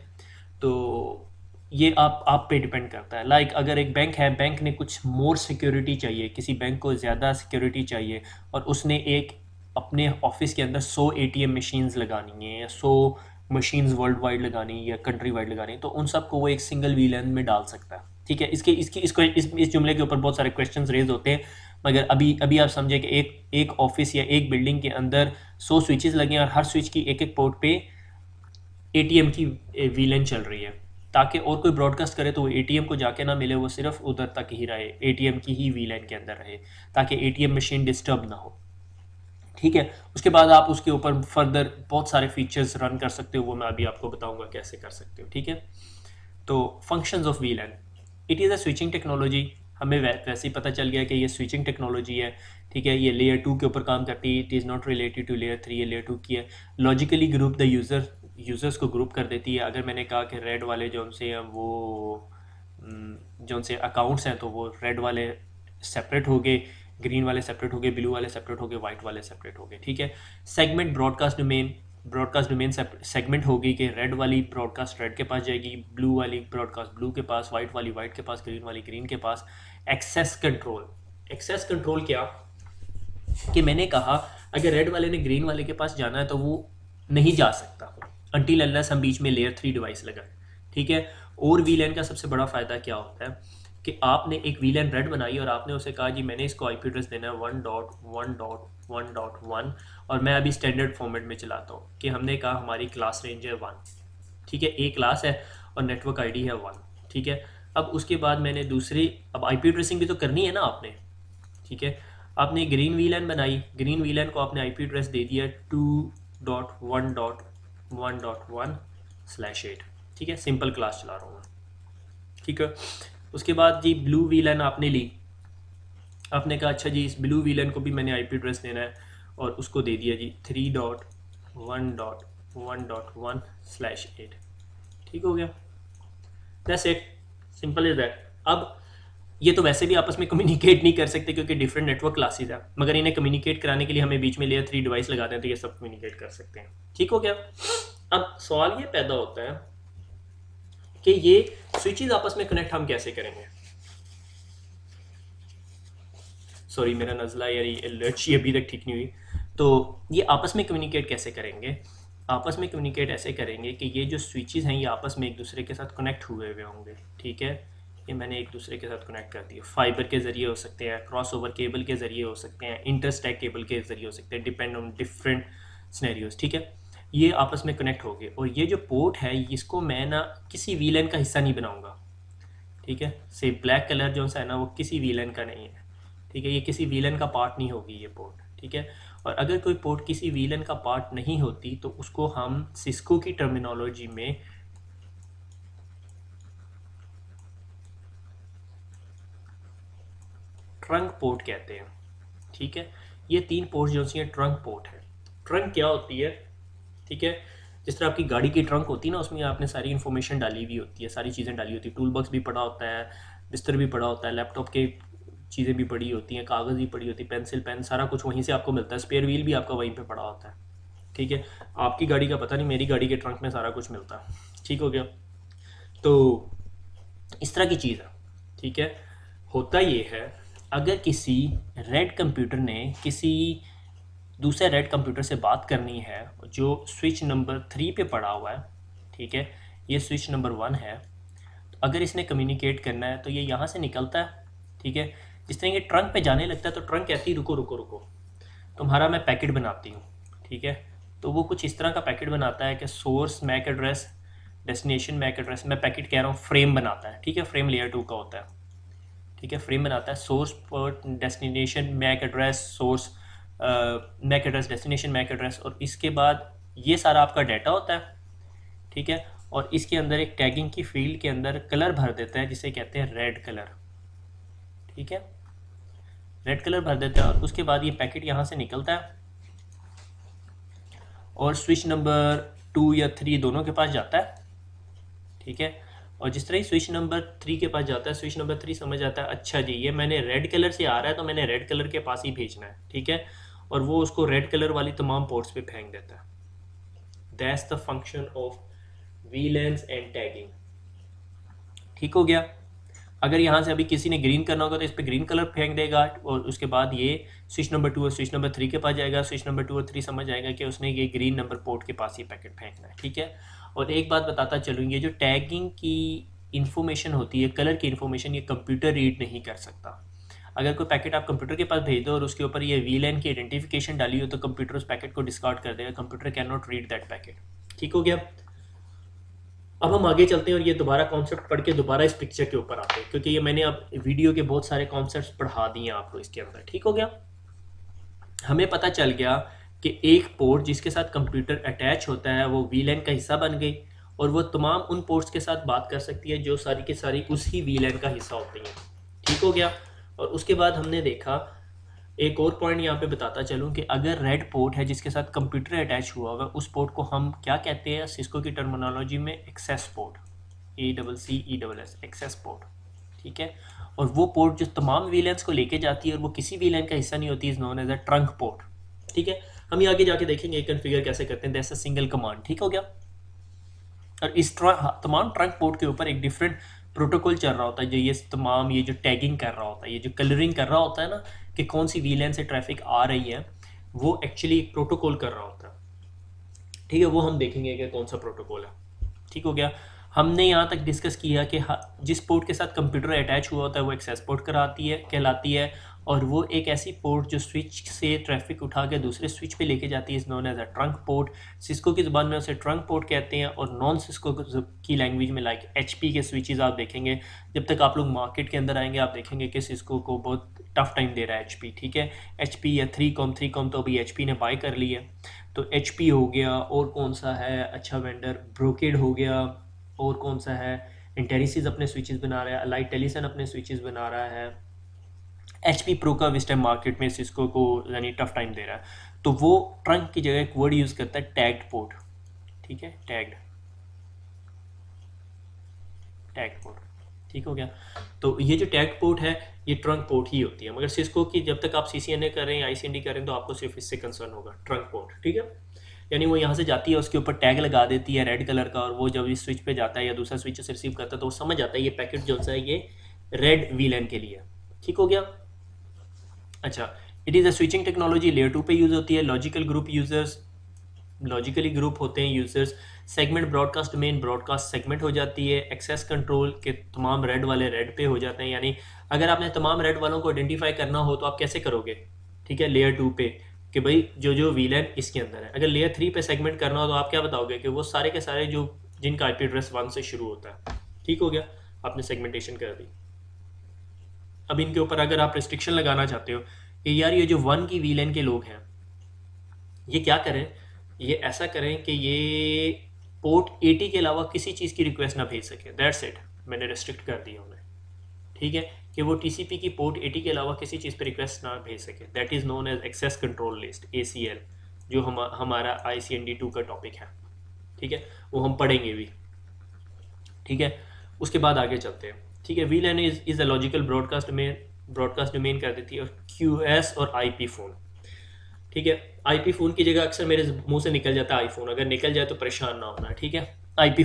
Speaker 1: तो ये आप पे डिपेंड करता है। लाइक अगर एक बैंक है, बैंक ने कुछ मोर सिक्योरिटी चाहिए, किसी बैंक को ज़्यादा सिक्योरिटी चाहिए और उसने एक अपने ऑफिस के अंदर 100 ATM मशीन्स लगानी है या 100 मशीन्स वर्ल्ड वाइड लगानी है या कंट्री वाइड लगानी है तो उन सबको वो एक सिंगल वीलैन में डाल सकता है, ठीक है। इस जुमले के ऊपर बहुत सारे क्वेश्चन रेज होते हैं मगर अभी अभी आप समझे कि एक ऑफिस या एक बिल्डिंग के अंदर 100 स्विचेस लगे हैं और हर स्विच की एक एक पोर्ट पे ATM की वीलैन चल रही है ताकि और कोई ब्रॉडकास्ट करे तो वो ATM को जाके ना मिले, वो सिर्फ उधर तक ही रहे, ATM की ही वीलैन के अंदर रहे ताकि ATM मशीन डिस्टर्ब ना हो, ठीक है। उसके बाद आप उसके ऊपर फर्दर बहुत सारे फीचर्स रन कर सकते हो, वो मैं अभी आपको बताऊंगा कैसे कर सकते हो, ठीक है। तो functions of वीलैन, it is a switching technology. हमें वैसे ही पता चल गया कि ये स्विचिंग टेक्नोलॉजी है, ठीक है। ये लेयर 2 के ऊपर काम करती है, it is not related to layer 3, ये लेयर 2 की है। लॉजिकली ग्रुप द यूज़र्स को ग्रुप कर देती है। अगर मैंने कहा कि रेड वाले जो उनसे हैं वो जो उनसे अकाउंट्स हैं तो वो रेड वाले सेपरेट हो गए, ग्रीन वाले सेपरेट हो गए, ब्लू वाले सेपरेट हो गए, वाइट वाले सेपरेट हो गए, ठीक है। सेगमेंट ब्रॉडकास्ट डोमेन सेगमेंट होगी कि रेड वाली ब्रॉडकास्ट रेड के पास जाएगी, ब्लू वाली ब्रॉडकास्ट ब्लू के पास, वाइट वाली वाइट के पास, ग्रीन वाली ग्रीन के पास। एक्सेस कंट्रोल क्या कि मैंने कहा अगर रेड वाले ने ग्रीन वाले के पास जाना है तो वो नहीं जा सकता अनटिल अनलेस हम बीच में लेयर 3 डिवाइस लगाएं, ठीक है। और वीलैन का सबसे बड़ा फ़ायदा क्या होता है कि आपने एक वीलैन रेड बनाई और आपने उसे कहा जी मैंने इसको IP एड्रेस देना है 1.1.1.1 और मैं अभी स्टैंडर्ड फॉर्मेट में चलाता हूँ कि हमने कहा हमारी क्लास रेंज है 1, ठीक है। एक क्लास है और नेटवर्क ID है 1, ठीक है। अब उसके बाद मैंने दूसरी अब IP एड्रेसिंग भी तो करनी है ना आपने, ठीक है। आपने ग्रीन वीलैन बनाई, ग्रीन वीलैन को आपने आईपी एड्रेस दे दिया 2.1.1.1/8, ठीक है। सिंपल क्लास चला रहा हूँ मैं, ठीक है। उसके बाद जी ब्लू वीलैन आपने ली, आपने कहा अच्छा जी इस ब्लू वीलन को भी मैंने आईपी एड्रेस देना है और उसको दे दिया जी 3.1.1.1/8, ठीक हो गया। That's it, simple is that. अब ये तो वैसे भी आपस में कम्युनिकेट नहीं कर सकते क्योंकि डिफरेंट नेटवर्क क्लासेस है, मगर इन्हें कम्युनिकेट कराने के लिए हमें बीच में लेयर 3 डिवाइस लगा दें तो ये सब कम्युनिकेट कर सकते हैं, ठीक हो गया। अब सवाल ये पैदा होता है कि ये स्विचेस आपस में कनेक्ट हम कैसे करेंगे। सॉरी मेरा नज़ला यार एलर्जी अभी तक ठीक नहीं हुई। तो ये आपस में कम्युनिकेट कैसे करेंगे, आपस में कम्युनिकेट ऐसे करेंगे कि ये जो स्विचेस हैं ये आपस में एक दूसरे के साथ कनेक्ट हुए हुए होंगे, ठीक है। ये मैंने एक दूसरे के साथ कनेक्ट कर दिया, फाइबर के ज़रिए हो सकते हैं, क्रॉस ओवर केबल के ज़रिए हो सकते हैं, इंटरस्टैक केबल के ज़रिए हो सकते हैं, डिपेंड ऑन डिफरेंट सिनेरियोज, ठीक है। ये आपस में कनेक्ट हो गए और ये जो पोर्ट है इसको मैं ना किसी वीलन का हिस्सा नहीं बनाऊँगा, ठीक है। से ब्लैक कलर जो सा है ना वो किसी वीलन का नहीं है, ठीक है। ये किसी वीलन का पार्ट नहीं होगी ये पोर्ट, ठीक है। और अगर कोई पोर्ट किसी वीलन का पार्ट नहीं होती तो उसको हम सिस्को की टर्मिनोलॉजी में ट्रंक पोर्ट कहते हैं, ठीक है। ये 3 पोर्ट जो सी ट्रंक पोर्ट है। ट्रंक क्या होती है, ठीक है। जिस तरह आपकी गाड़ी की ट्रंक होती है ना उसमें आपने सारी इन्फॉर्मेशन डाली हुई होती है, सारी चीज़ें डाली होती है, टूल बॉक्स भी पड़ा होता है, बिस्तर भी पड़ा होता है, लैपटॉप के चीज़ें भी पड़ी होती हैं, कागज़ भी पड़ी होती है, पेंसिल पेन सारा कुछ वहीं से आपको मिलता है, स्पेयर व्हील भी आपका वहीं पे पड़ा होता है, ठीक है। आपकी गाड़ी का पता नहीं, मेरी गाड़ी के ट्रंक में सारा कुछ मिलता है, ठीक हो गया। तो इस तरह की चीज़ है, ठीक है। होता ये है अगर किसी रेड कंप्यूटर ने किसी दूसरे रेड कंप्यूटर से बात करनी है जो स्विच नंबर 3 पे पड़ा हुआ है, ठीक है, ये स्विच नंबर 1 है, तो अगर इसने कम्युनिकेट करना है तो ये यहाँ से निकलता है, ठीक है। जिस तरह ये ट्रंक पे जाने लगता है तो ट्रंक कहती है रुको रुको रुको, तुम्हारा मैं पैकेट बनाती हूँ, ठीक है। तो वो कुछ इस तरह का पैकेट बनाता है कि source MAC address, destination MAC address, मैं पैकेट कह रहा हूँ फ्रेम बनाता है, ठीक है। फ्रेम लेयर 2 का होता है, ठीक है। फ्रेम बनाता है सोर्स पर destination MAC address, source MAC address, destination MAC address, और इसके बाद ये सारा आपका डाटा होता है, ठीक है। और इसके अंदर एक टैगिंग की फील्ड के अंदर कलर भर देता है जिसे कहते हैं रेड कलर, ठीक है। रेड कलर भर देता है और उसके बाद ये पैकेट यहाँ से निकलता है और स्विच नंबर 2 या 3 दोनों के पास जाता है, ठीक है। और जिस तरह ही स्विच नंबर 3 के पास जाता है, स्विच नंबर 3 समझ आता है अच्छा जी ये मैंने रेड कलर से आ रहा है तो मैंने रेड कलर के पास ही भेजना है, ठीक है। और वो उसको रेड कलर वाली तमाम पोर्ट्स पे फेंक देता है। That's the function of valence and tagging, ठीक हो गया। अगर यहाँ से अभी किसी ने ग्रीन करना होगा तो इस पर ग्रीन कलर फेंक देगा और उसके बाद ये स्विच नंबर 2 और स्विच नंबर 3 के पास जाएगा, स्विच नंबर 2 और 3 समझ आएगा कि उसने ये ग्रीन नंबर पोर्ट के पास ही पैकेट फेंकना है, ठीक है। और एक बात बताता चलूँ, ये जो टैगिंग की इन्फॉर्मेशन होती है, कलर की इन्फॉर्मेशन, ये कंप्यूटर रीड नहीं कर सकता। अगर कोई पैकेट आप कंप्यूटर के पास भेज दो और उसके ऊपर ये वीलैन की आइडेंटिफिकेशन डाली हो तो कंप्यूटर उस पैकेट को डिस्कार्ड कर देगा, computer can not read that packet, ठीक हो गया। अब हम आगे चलते हैं और ये दोबारा कॉन्सेप्ट पढ़ के दोबारा इस पिक्चर के ऊपर आते हैं क्योंकि ये मैंने अब वीडियो के बहुत सारे कॉन्सेप्ट्स पढ़ा दिए आपको इसके अंदर, ठीक हो गया। हमें पता चल गया कि एक पोर्ट जिसके साथ कंप्यूटर अटैच होता है वो वीलैन का हिस्सा बन गई और वो तमाम उन पोर्ट्स के साथ बात कर सकती है जो सारी की सारी उसी वीलैन का हिस्सा होती हैं, ठीक हो गया। और उसके बाद हमने देखा एक और पॉइंट यहाँ पे बताता चलूँ कि अगर रेड पोर्ट है जिसके साथ कंप्यूटर अटैच हुआ होगा उस पोर्ट को हम क्या कहते हैं सिस्को की टर्मिनोलॉजी में access port, ACCESS, access port, ठीक है। और वो पोर्ट जो तमाम वीलैंस को लेके जाती है और वो किसी वीलैन का हिस्सा नहीं होती, is known as a trunk port, ठीक है। हम ये आगे जाके देखेंगे कन्फिगर कैसे करते हैं, दैट्स अ सिंगल कमांड, ठीक हो गया। और इस तमाम ट्रंक पोर्ट के ऊपर एक डिफरेंट प्रोटोकॉल चल रहा होता है जो ये तमाम ये जो टैगिंग कर रहा होता है, ये जो कलरिंग कर रहा होता है ना कि कौन सी वीलैन से ट्रैफिक आ रही है, वो एक्चुअली एक प्रोटोकॉल कर रहा होता है, ठीक है। वो हम देखेंगे कि कौन सा प्रोटोकॉल है, ठीक हो गया। हमने यहाँ तक डिस्कस किया कि जिस पोर्ट के साथ कंप्यूटर अटैच हुआ होता है वो एक्सेस पोर्ट कहलाती है और वो एक ऐसी पोर्ट जो स्विच से ट्रैफिक उठा के दूसरे स्विच पे लेके जाती है is known as a trunk port. Cisco की ज़बान में उसे ट्रंक पोर्ट कहते हैं, और नॉन सिस्को की लैंग्वेज में लाइक एचपी के स्विचेस आप देखेंगे, जब तक आप लोग मार्केट के अंदर आएंगे आप देखेंगे कि सिस्को को बहुत टफ टाइम दे रहा है एचपी, ठीक है। एचपी या 3कॉम तो अभी एचपी ने बाय कर ली है, तो एचपी हो गया, और कौन सा है अच्छा वेंडर, ब्रोकेड हो गया, और कौन सा है, इंटेरिसिस अपने स्विचेस बना रहा है, अलाइट टेलीसन अपने स्विचेस बना रहा है, एच पी प्रो का इस टाइम मार्केट में सिस्को को यानी टफ टाइम दे रहा है। तो वो ट्रंक की जगह एक वर्ड यूज़ करता है टैग्ड पोर्ट, ठीक है, टैग्ड पोर्ट, ठीक हो गया। तो ये जो टैग पोर्ट है ये ट्रंक पोर्ट ही होती है, मगर सिस्को की जब तक आप CCNA कर रहे हैं, ICND कर रहे हैं, तो आपको सिर्फ इससे कंसर्न होगा ट्रंक पोर्ट, ठीक है। यानी वो यहाँ से जाती है, उसके ऊपर टैग लगा देती है रेड कलर का, और वो जब इस स्विच पे जाता है या दूसरा स्विच से रिसीव करता है तो वो समझ आता है ये पैकेट जो सा है ये रेड VLAN के लिए, ठीक हो गया। अच्छा, it is a switching technology layer 2 पे यूज़ होती है। Logical group users, logically group होते हैं users. Segment broadcast main broadcast segment हो जाती है। एक्सेस कंट्रोल के तमाम रेड वाले रेड पे हो जाते हैं, यानी अगर आपने तमाम रेड वालों को आइडेंटिफाई करना हो तो आप कैसे करोगे, ठीक है, लेयर 2 पे, कि भाई जो VLAN इसके अंदर है। अगर लेयर 3 पे सेगमेंट करना हो तो आप क्या बताओगे कि वो सारे के सारे जो जिनका IP एड्रेस 1 से शुरू होता है, ठीक हो गया, आपने सेगमेंटेशन कर दी। अब इनके ऊपर अगर आप रिस्ट्रिक्शन लगाना चाहते हो कि यार ये जो 1 की VLAN के लोग हैं ये क्या करें, ये ऐसा करें कि ये पोर्ट 80 के अलावा किसी चीज़ की रिक्वेस्ट ना भेज सके, दैट्स इट, मैंने रिस्ट्रिक्ट कर दिया उन्हें, ठीक है, कि वो TCP की पोर्ट 80 के अलावा किसी चीज़ पे रिक्वेस्ट ना भेज सके। That is known as access control list, ACL, जो हमारा ICND2 का टॉपिक है, ठीक है, वो हम पढ़ेंगे भी, ठीक है। उसके बाद आगे चलते हैं, ठीक है। VLAN is a logical broadcast domain कर देती है, और QS और IP फ़ोन, ठीक है। IP फ़ोन की जगह अक्सर मेरे मुंह से निकल जाता है आईफोन, अगर निकल जाए तो परेशान ना होना, ठीक है। IP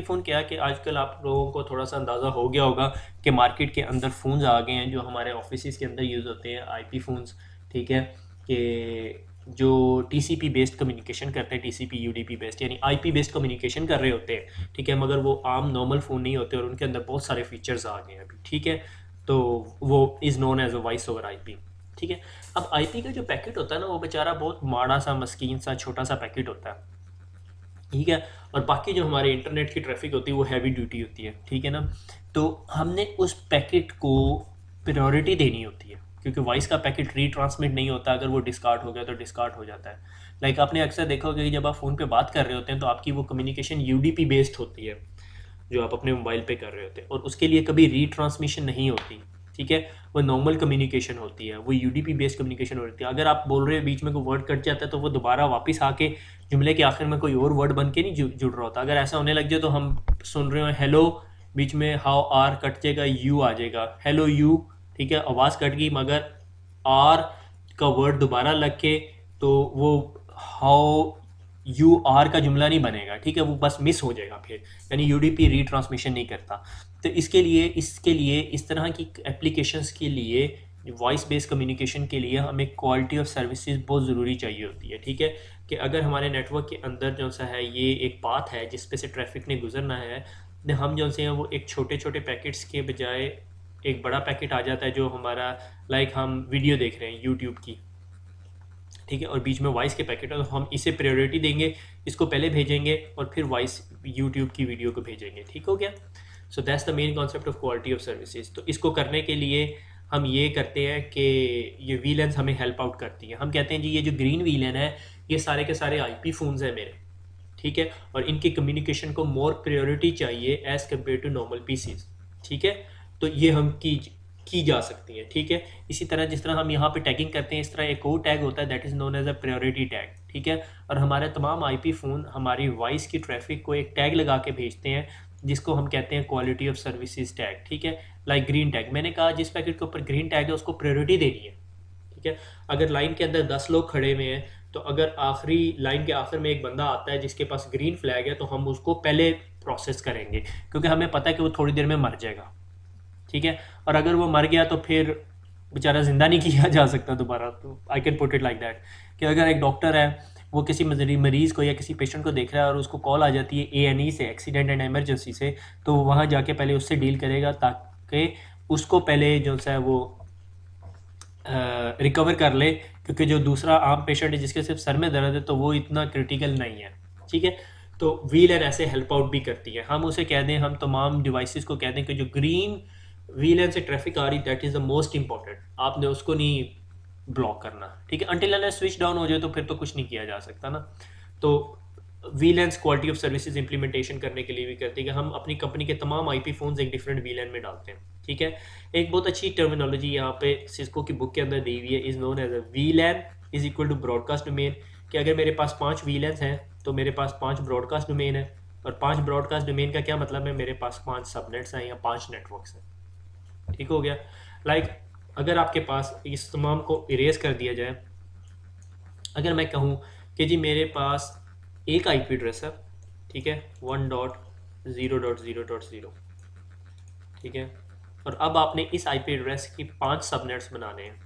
Speaker 1: फ़ोन क्या है कि आजकल आप लोगों को थोड़ा सा अंदाज़ा हो गया होगा कि मार्केट के अंदर फ़ोन्स आ गए हैं जो हमारे ऑफिस के अंदर यूज़ होते हैं, IP फ़ोन्स, ठीक है, कि जो TCP बेस्ड कम्युनिकेशन करते हैं, TCP UDP बेस्ड, यानी IP बेस्ड कम्युनिकेशन कर रहे होते हैं, ठीक है, मगर वो आम नॉर्मल फ़ोन नहीं होते और उनके अंदर बहुत सारे फीचर्स आ गए हैं अभी, ठीक है। तो वो is known as a voice over IP, ठीक है। अब IP का जो पैकेट होता है ना वो बेचारा बहुत माड़ा सा मस्कीन सा छोटा सा पैकेट होता है, ठीक है, और बाकी जो हमारे इंटरनेट की ट्रैफिक होती है वो हैवी ड्यूटी होती है, ठीक है ना। तो हमने उस पैकेट को प्रायोरिटी देनी होती है, क्योंकि वॉइस का पैकेट रीट्रांसमिट नहीं होता, अगर वो डिस्कार्ड हो गया तो डिस्कार्ड हो जाता है। लाइक आपने अक्सर देखा होगा कि जब आप फ़ोन पे बात कर रहे होते हैं तो आपकी वो कम्युनिकेशन UDP बेस्ड होती है जो आप अपने मोबाइल पे कर रहे होते हैं, और उसके लिए कभी रीट्रांसमिशन नहीं होती, ठीक है, वो नॉर्मल कम्युनिकेशन होती है, वो UDP बेस्ड कम्युनिकेशन होती है। अगर आप बोल रहे हो बीच में कोई वर्ड कट जाता है तो वो दोबारा वापस आके जुमले के आखिर में कोई और वर्ड बन के नहीं जुड़ रहा होता। अगर ऐसा होने लग जाए तो हम सुन रहे हो हेलो, बीच में हाउ आर कट जाएगा, यू आ जाएगा, हेलो यू, ठीक है, आवाज़ कट गई, मगर आर का वर्ड दोबारा लग के तो वो हाउ यू आर का जुमला नहीं बनेगा, ठीक है, वो बस मिस हो जाएगा फिर, यानी UDP रीट्रांसमिशन नहीं करता। तो इसके लिए इस तरह की एप्लीकेशंस के लिए वॉइस बेस्ड कम्युनिकेशन के लिए हमें क्वालिटी ऑफ सर्विसेज बहुत ज़रूरी चाहिए होती है, ठीक है, कि अगर हमारे नेटवर्क के अंदर जो सा है ये एक पाथ है जिस पे से ट्रैफिक ने गुजरना है, हम जो से हैं वो एक छोटे छोटे पैकेट्स के बजाय एक बड़ा पैकेट आ जाता है जो हमारा लाइक हम वीडियो देख रहे हैं यूट्यूब की, ठीक है, और बीच में वॉइस के पैकेट है, तो हम इसे प्रायोरिटी देंगे, इसको पहले भेजेंगे और फिर वॉइस यूट्यूब की वीडियो को भेजेंगे, ठीक हो गया। So that's the main concept of quality of services. तो इसको करने के लिए हम ये करते हैं कि ये VLANs हमें हेल्प आउट करती हैं। हम कहते हैं जी ये जो ग्रीन VLAN है ये सारे के सारे IP फ़ोन्स हैं मेरे, ठीक है, और इनकी कम्युनिकेशन को मोर प्रायोरिटी चाहिए as compare to normal PCs, ठीक है, तो ये हम की जा सकती है, ठीक है। इसी तरह जिस तरह हम यहाँ पे टैगिंग करते हैं इस तरह एक और टैग होता है that is known as a priority tag, ठीक है, और हमारे तमाम IP फ़ोन हमारी वॉइस की ट्रैफिक को एक टैग लगा के भेजते हैं जिसको हम कहते हैं क्वालिटी ऑफ सर्विसेज टैग, ठीक है। लाइक ग्रीन टैग, मैंने कहा जिस पैकेट के ऊपर ग्रीन टैग है उसको प्रायोरिटी देनी है, ठीक है। अगर लाइन के अंदर 10 लोग खड़े हुए हैं तो अगर आखिरी लाइन के आखिर में एक बंदा आता है जिसके पास ग्रीन फ्लैग है तो हम उसको पहले प्रोसेस करेंगे क्योंकि हमें पता है कि वो थोड़ी देर में मर जाएगा, ठीक है, और अगर वो मर गया तो फिर बेचारा ज़िंदा नहीं किया जा सकता दोबारा। तो I can put it like that कि अगर एक डॉक्टर है वो किसी मरीज़ को या किसी पेशेंट को देख रहा है और उसको कॉल आ जाती है ANE से, एक्सीडेंट एंड एमरजेंसी से, तो वहाँ जाके पहले उससे डील करेगा ताकि उसको पहले जो सा वो रिकवर कर ले, क्योंकि जो दूसरा आम पेशेंट है जिसके सिर्फ सर में दर्द है तो वो इतना क्रिटिकल नहीं है। ठीक है, तो व्हील एन ऐसे हेल्प आउट भी करती है। हम उसे कह दें, हम तमाम डिवाइसेस को कह दें कि जो ग्रीन व्हील एन से ट्रैफिक आ रही, that is the most important, आपने उसको नहीं ब्लॉक करना। ठीक है, अनटिल अनलेस स्विच डाउन हो जाए तो फिर तो कुछ नहीं किया जा सकता ना। तो वीलैंस क्वालिटी ऑफ सर्विसेज इंप्लीमेंटेशन करने के लिए भी करती है कि हम अपनी कंपनी के तमाम आईपी फ़ोन्स एक डिफरेंट वीलैन में डालते हैं। ठीक है, एक बहुत अच्छी टर्मिनोलॉजी यहाँ पे सिस्को की बुक के अंदर दी हुई है, is known as a VLAN is equal to broadcast domain. कि अगर मेरे पास 5 वीलैंस हैं तो मेरे पास 5 ब्रॉडकास्ट डोमेन है, और 5 ब्रॉडकास्ट डोमेन का क्या मतलब है, मेरे पास 5 सबनेट्स हैं या 5 नेटवर्क्स हैं। ठीक हो गया। लाइक अगर आपके पास इस तमाम को इरेज कर दिया जाए, अगर मैं कहूँ कि जी मेरे पास एक आईपी एड्रेस है, ठीक है, 1.0.0.0, ठीक है, और अब आपने इस आईपी एड्रेस की 5 सबनेट्स बनाने हैं।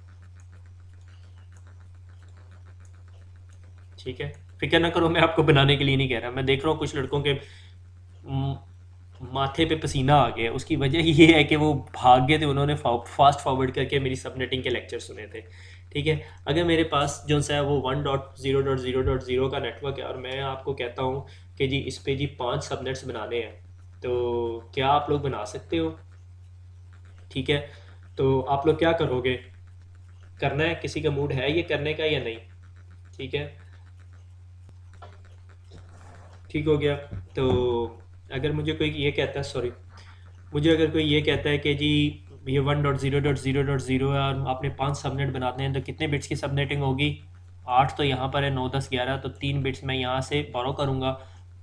Speaker 1: ठीक है, फिक्र ना करो, मैं आपको बनाने के लिए नहीं कह रहा। मैं देख रहा हूँ कुछ लड़कों के माथे पे पसीना आ गया, उसकी वजह ये है कि वो भाग गए थे, उन्होंने फास्ट फॉरवर्ड करके मेरी सबनेटिंग के लेक्चर सुने थे। ठीक है, अगर मेरे पास जो सा है वो 1.0.0.0 का नेटवर्क है और मैं आपको कहता हूँ कि जी इस पे जी 5 सबनेट्स बनाने हैं, तो क्या आप लोग बना सकते हो? ठीक है, तो आप लोग क्या करोगे? करना है? किसी का मूड है ये करने का या नहीं? ठीक है, ठीक हो गया। तो अगर मुझे कोई ये कहता है, सॉरी, मुझे अगर कोई ये कहता है कि जी ये 1.0.0.0 है और आपने 5 सबनेट बनाते हैं, तो कितने बिट्स की सबनेटिंग होगी? 8 तो यहाँ पर है, 9 10 11, तो 3 बिट्स मैं यहाँ से बोरो करूँगा,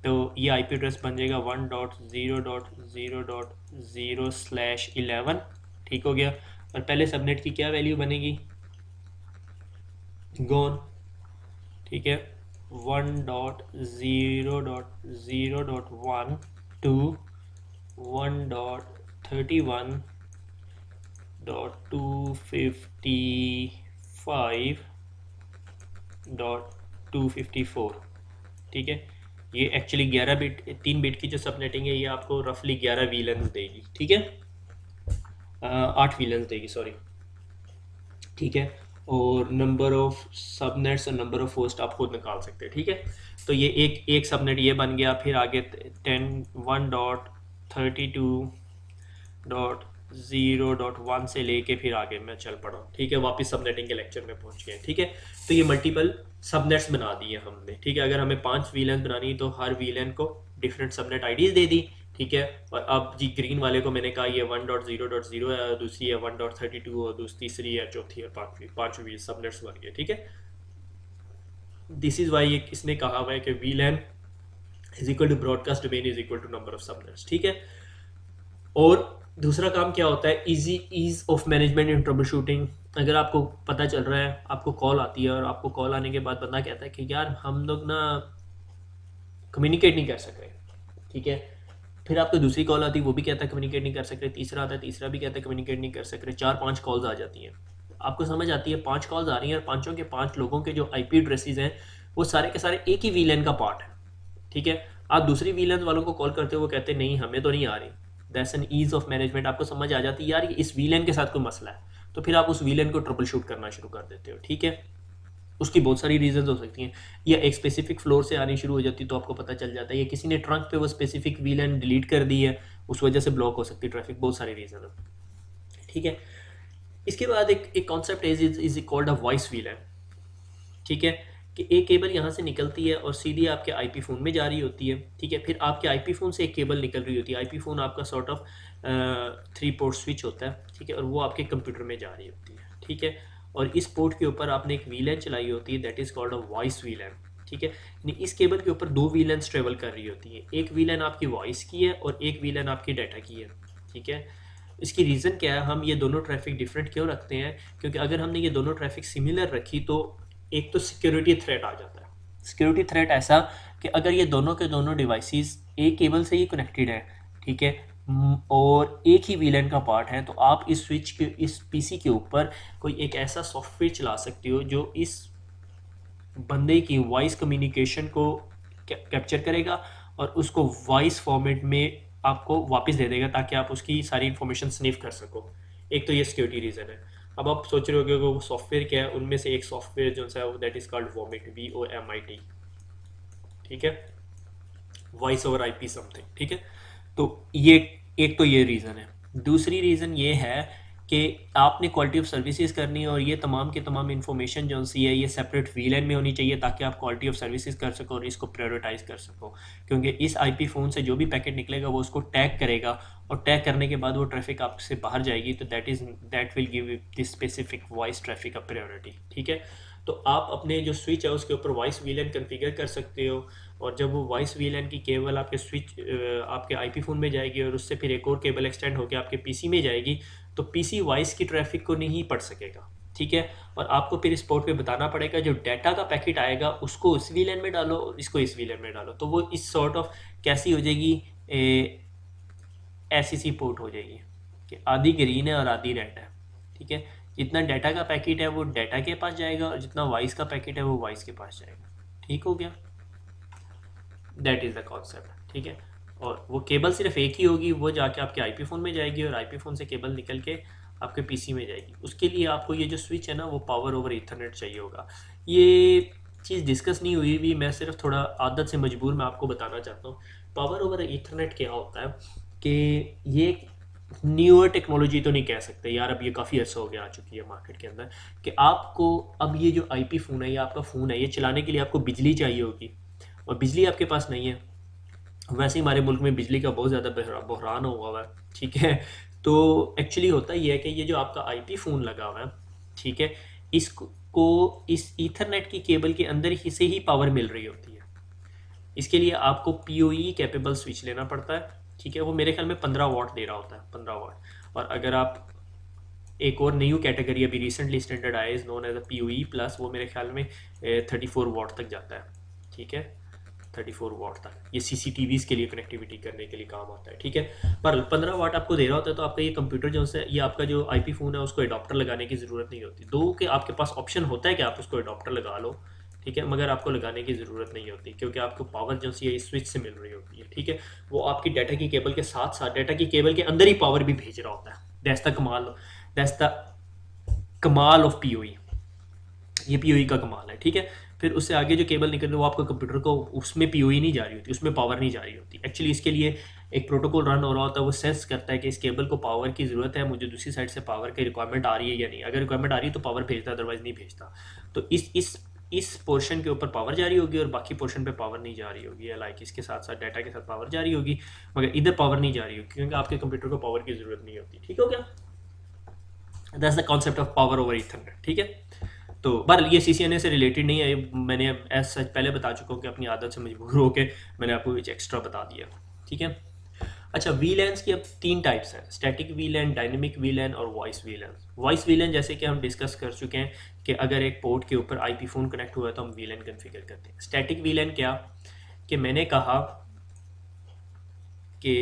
Speaker 1: तो ये आईपी एड्रेस बन जाएगा 1.0.0.0/11। ठीक हो गया। और पहले सबनेट की क्या वैल्यू बनेगी? गोन। ठीक है, 1.0.0.1 टू 1.31.255.254। ठीक है, ये एक्चुअली 11 बिट, 3 बिट की जो सबनेटिंग है ये आपको रफली 11 वीलेंस देगी। ठीक है, 8 वीलेंस देगी, सॉरी। ठीक है, और नंबर ऑफ सबनेट्स और नंबर ऑफ होस्ट आप खुद निकाल सकते हैं। ठीक है, तो ये एक सबनेट ये बन गया। फिर आगे 1.32.0.1 से लेके फिर आगे मैं चल पड़ा हूँ। ठीक है, वापस सबनेटिंग के लेक्चर में पहुँच गए। ठीक है, तो ये मल्टीपल सबनेट्स बना दिए हमने। ठीक है, अगर हमें 5 वीलन बनानी है तो हर वीलन को डिफरेंट सबनेट आईडीज दे दी। ठीक है, और अब जी ग्रीन वाले को मैंने कहा ये 1.0.0 है, दूसरी है 1.32, और दूसरी तीसरी है, चौथी है, पांचवी सबनेट्स बन गए। ठीक है, दिस इज वाई इसने कहा हुआ है कि VLAN is equal to broadcast domain is equal to number of subnets. ठीक है, और दूसरा काम क्या होता है, ease of management in troubleshooting. अगर आपको पता चल रहा है, आपको कॉल आती है और आपको कॉल आने के बाद बंदा कहता है कि यार हम लोग ना कम्युनिकेट नहीं कर सक रहे। ठीक है, फिर आपको दूसरी कॉल आती है, वो भी कहता है कम्युनिकेट नहीं कर सक रहे, तीसरा आता है, तीसरा भी कहता है कम्युनिकेट नहीं कर सक रहे, 4 5 कॉल्स आ जाती हैं। आपको समझ आती है 5 कॉल्स आ रही हैं और पांचों के 5 लोगों के जो आईपी एड्रेसेस हैं वो सारे के सारे एक ही वीलन का पार्ट है। ठीक है, आप दूसरी वीलन वालों को कॉल करते हो, वो कहते नहीं हमें तो नहीं आ रही। That's an ease of management. आपको समझ आ जाती है यार ये इस वीलन के साथ कोई मसला है, तो फिर आप उस वीलन को ट्रबल शूट करना शुरू कर देते हो। ठीक है, उसकी बहुत सारी रीजंस हो सकती हैं, या एक स्पेसिफिक फ्लोर से आनी शुरू हो जाती है तो आपको पता चल जाता है, या किसी ने ट्रंक पे वो स्पेसिफिक वीलन डिलीट कर दी है, उस वजह से ब्लॉक हो सकती है ट्रैफिक, बहुत सारी रीजन है। ठीक है, इसके बाद एक concept is called a voice VLAN. ठीक है, कि एक केबल यहाँ से निकलती है और सीधी आपके आईपी फ़ोन में जा रही होती है। ठीक है, फिर आपके आईपी फ़ोन से एक केबल निकल रही होती है। आईपी फ़ोन आपका सॉर्ट ऑफ 3 पोर्ट स्विच होता है। ठीक है, और वो आपके कंप्यूटर में जा रही होती है। ठीक है, और इस पोर्ट के ऊपर आपने एक वीलैन चलाई होती है, that is called a voice वीलैन। ठीक है, यानी इस केबल के ऊपर 2 वीलैंस ट्रेवल कर रही होती हैं, एक वीलैन आपकी वॉइस की है और एक वीलैन आपकी डाटा की है। ठीक है, इसकी रीज़न क्या है, हम ये दोनों ट्रैफिक डिफरेंट क्यों रखते हैं? क्योंकि अगर हमने ये दोनों ट्रैफिक सिमिलर रखी तो एक तो सिक्योरिटी थ्रेट आ जाता है। सिक्योरिटी थ्रेट ऐसा कि अगर ये दोनों के दोनों डिवाइसेस एक केबल से ही कनेक्टेड है, ठीक है, और एक ही वीलैन का पार्ट है, तो आप इस स्विच के, इस पीसी के ऊपर कोई एक ऐसा सॉफ्टवेयर चला सकते हो जो इस बंदे की वॉइस कम्युनिकेशन को कैप्चर करेगा और उसको वॉइस फॉर्मेट में आपको वापस दे देगा, ताकि आप उसकी सारी इन्फॉर्मेशन स्निफ कर सको। एक तो ये सिक्योरिटी रीज़न है। अब आप सोच रहे होगे कि वो सॉफ्टवेयर क्या है, उनमें से एक सॉफ्टवेयर जो है that is called vomit, VOMIT, ठीक है, वॉइस ओवर IP समथिंग, ठीक है। तो ये एक तो ये रीज़न है। दूसरी रीज़न ये है कि आपने क्वालिटी ऑफ सर्विसेज करनी है, और ये तमाम के तमाम इन्फॉर्मेशन जो सी है ये सेपरेट VLAN में होनी चाहिए, ताकि आप क्वालिटी ऑफ सर्विसेज कर सको और इसको प्रायोरिटाइज कर सको। क्योंकि इस IP फ़ोन से जो भी पैकेट निकलेगा वो उसको टैग करेगा, और टैग करने के बाद वो ट्रैफिक आपसे बाहर जाएगी, तो that will give this specific voice traffic a priority, ठीक है। तो आप अपने जो स्विच है उसके ऊपर वॉइस VLAN कन्फिगर कर सकते हो, और जब वो वॉइस VLAN की केबल आपके स्विच आपके IP फ़ोन में जाएगी, और उससे फिर एक और केबल एक्सटेंड होकर आपके PC में जाएगी, तो PC वॉइस की ट्रैफिक को नहीं पढ़ सकेगा, ठीक है। और आपको फिर इस पोर्ट पे बताना पड़ेगा जो डाटा का पैकेट आएगा उसको उस VLAN में डालो और इसको इस VLAN में डालो, तो वो इस सॉर्ट ऑफ कैसी हो जाएगी, ऐसी सी पोर्ट हो जाएगी कि आधी ग्रीन है और आधी रेड है, ठीक है। जितना डाटा का पैकेट है वो डाटा के पास जाएगा, और जितना वॉइस का पैकेट है वो वॉइस के पास जाएगा, ठीक हो गया। दैट इज़ द कॉन्सेप्ट, ठीक है। और वो केबल सिर्फ एक ही होगी, वो जाके आपके IP फ़ोन में जाएगी, और IP फ़ोन से केबल निकल के आपके PC में जाएगी। उसके लिए आपको ये जो स्विच है ना वो पावर ओवर ईथरनेट चाहिए होगा। ये चीज़ डिस्कस नहीं हुई भी, मैं सिर्फ थोड़ा आदत से मजबूर मैं आपको बताना चाहता हूँ। पावर ओवर ईथरनेट क्या होता है कि ये न्यूअर टेक्नोलॉजी तो नहीं कह सकते यार, अब ये काफ़ी अर्सा हो गया आ चुकी है मार्केट के अंदर, कि आपको अब ये जो IP फ़ोन है, ये आपका फ़ोन है, ये चलाने के लिए आपको बिजली चाहिए होगी, और बिजली आपके पास नहीं है। वैसे ही हमारे मुल्क में बिजली का बहुत ज़्यादा बहरान हुआ है, ठीक है। तो एक्चुअली होता ये है कि ये जो आपका IP फ़ोन लगा हुआ है, ठीक है, इसको इस ईथरनेट की केबल के अंदर ही से ही पावर मिल रही होती है। इसके लिए आपको PoE कैपेबल स्विच लेना पड़ता है, ठीक है। वो मेरे ख्याल में 15 वाट दे रहा होता है, 15 वाट। और अगर आप एक और न्यू कैटेगरी अभी रिसेंटली स्टैंडर्ड आया is known as a PoE plus, वो मेरे ख्याल में 34 वाट तक जाता है, ठीक है। 34 वाट तक ये CCTVs के लिए कनेक्टिविटी करने के लिए काम आता है, ठीक है। पर 15 वाट आपको दे रहा होता है, तो आपका ये कंप्यूटर जो है, ये आपका जो IP फ़ोन है उसको एडाप्टर लगाने की ज़रूरत नहीं होती। दो कि आपके पास ऑप्शन होता है कि आप उसको एडाप्टर लगा लो, ठीक है, मगर आपको लगाने की ज़रूरत नहीं होती, क्योंकि आपको पावर जो है इस स्विच से मिल रही होती है, ठीक है। वो आपकी डाटा की केबल के साथ साथ डाटा की केबल के अंदर ही पावर भी भेज रहा होता है। दैट्स द कमाल, दैट्स द कमाल ऑफ PoE। ये PoE का कमाल है, ठीक है। फिर उससे आगे जो केबल निकल रही है वो आपका कंप्यूटर को, उसमें PoE नहीं जा रही होती, उसमें पावर नहीं जा रही होती। एक्चुअली इसके लिए एक प्रोटोकॉल रन हो रहा होता है, वो सेंस करता है कि इस केबल को पावर की ज़रूरत है, मुझे दूसरी साइड से पावर की रिक्वायरमेंट आ रही है या नहीं। अगर रिक्वायरमेंट आ रही है तो पावर भेजता है, अदरवाइज नहीं भेजता। तो इस पोर्शन के ऊपर पावर जा रही होगी, और बाकी पोर्शन पे पावर नहीं जा रही होगी, या लाइक इसके साथ साथ डाटा के साथ पावर जा रही होगी, मगर इधर पावर नहीं जा रही होगी, क्योंकि आपके कंप्यूटर को पावर की ज़रूरत नहीं होती, ठीक हो गया। That's the concept of power over Ethernet, ठीक है। तो बहरहाल ये CCNA से रिलेटेड नहीं है, मैंने एज सच पहले बता चुका हूँ कि अपनी आदत से मजबूर होकर मैंने आपको कुछ एक्स्ट्रा बता दिया, ठीक है। अच्छा, VLANs की अब 3 टाइप्स हैं, स्टैटिक VLAN, डायनेमिक VLAN और वॉइस VLAN। वॉइस VLAN जैसे कि हम डिस्कस कर चुके हैं कि अगर एक पोर्ट के ऊपर IP फ़ोन कनेक्ट हुआ है तो हम VLAN कन्फिगर करते हैं। स्टैटिक VLAN क्या, कि मैंने कहा कि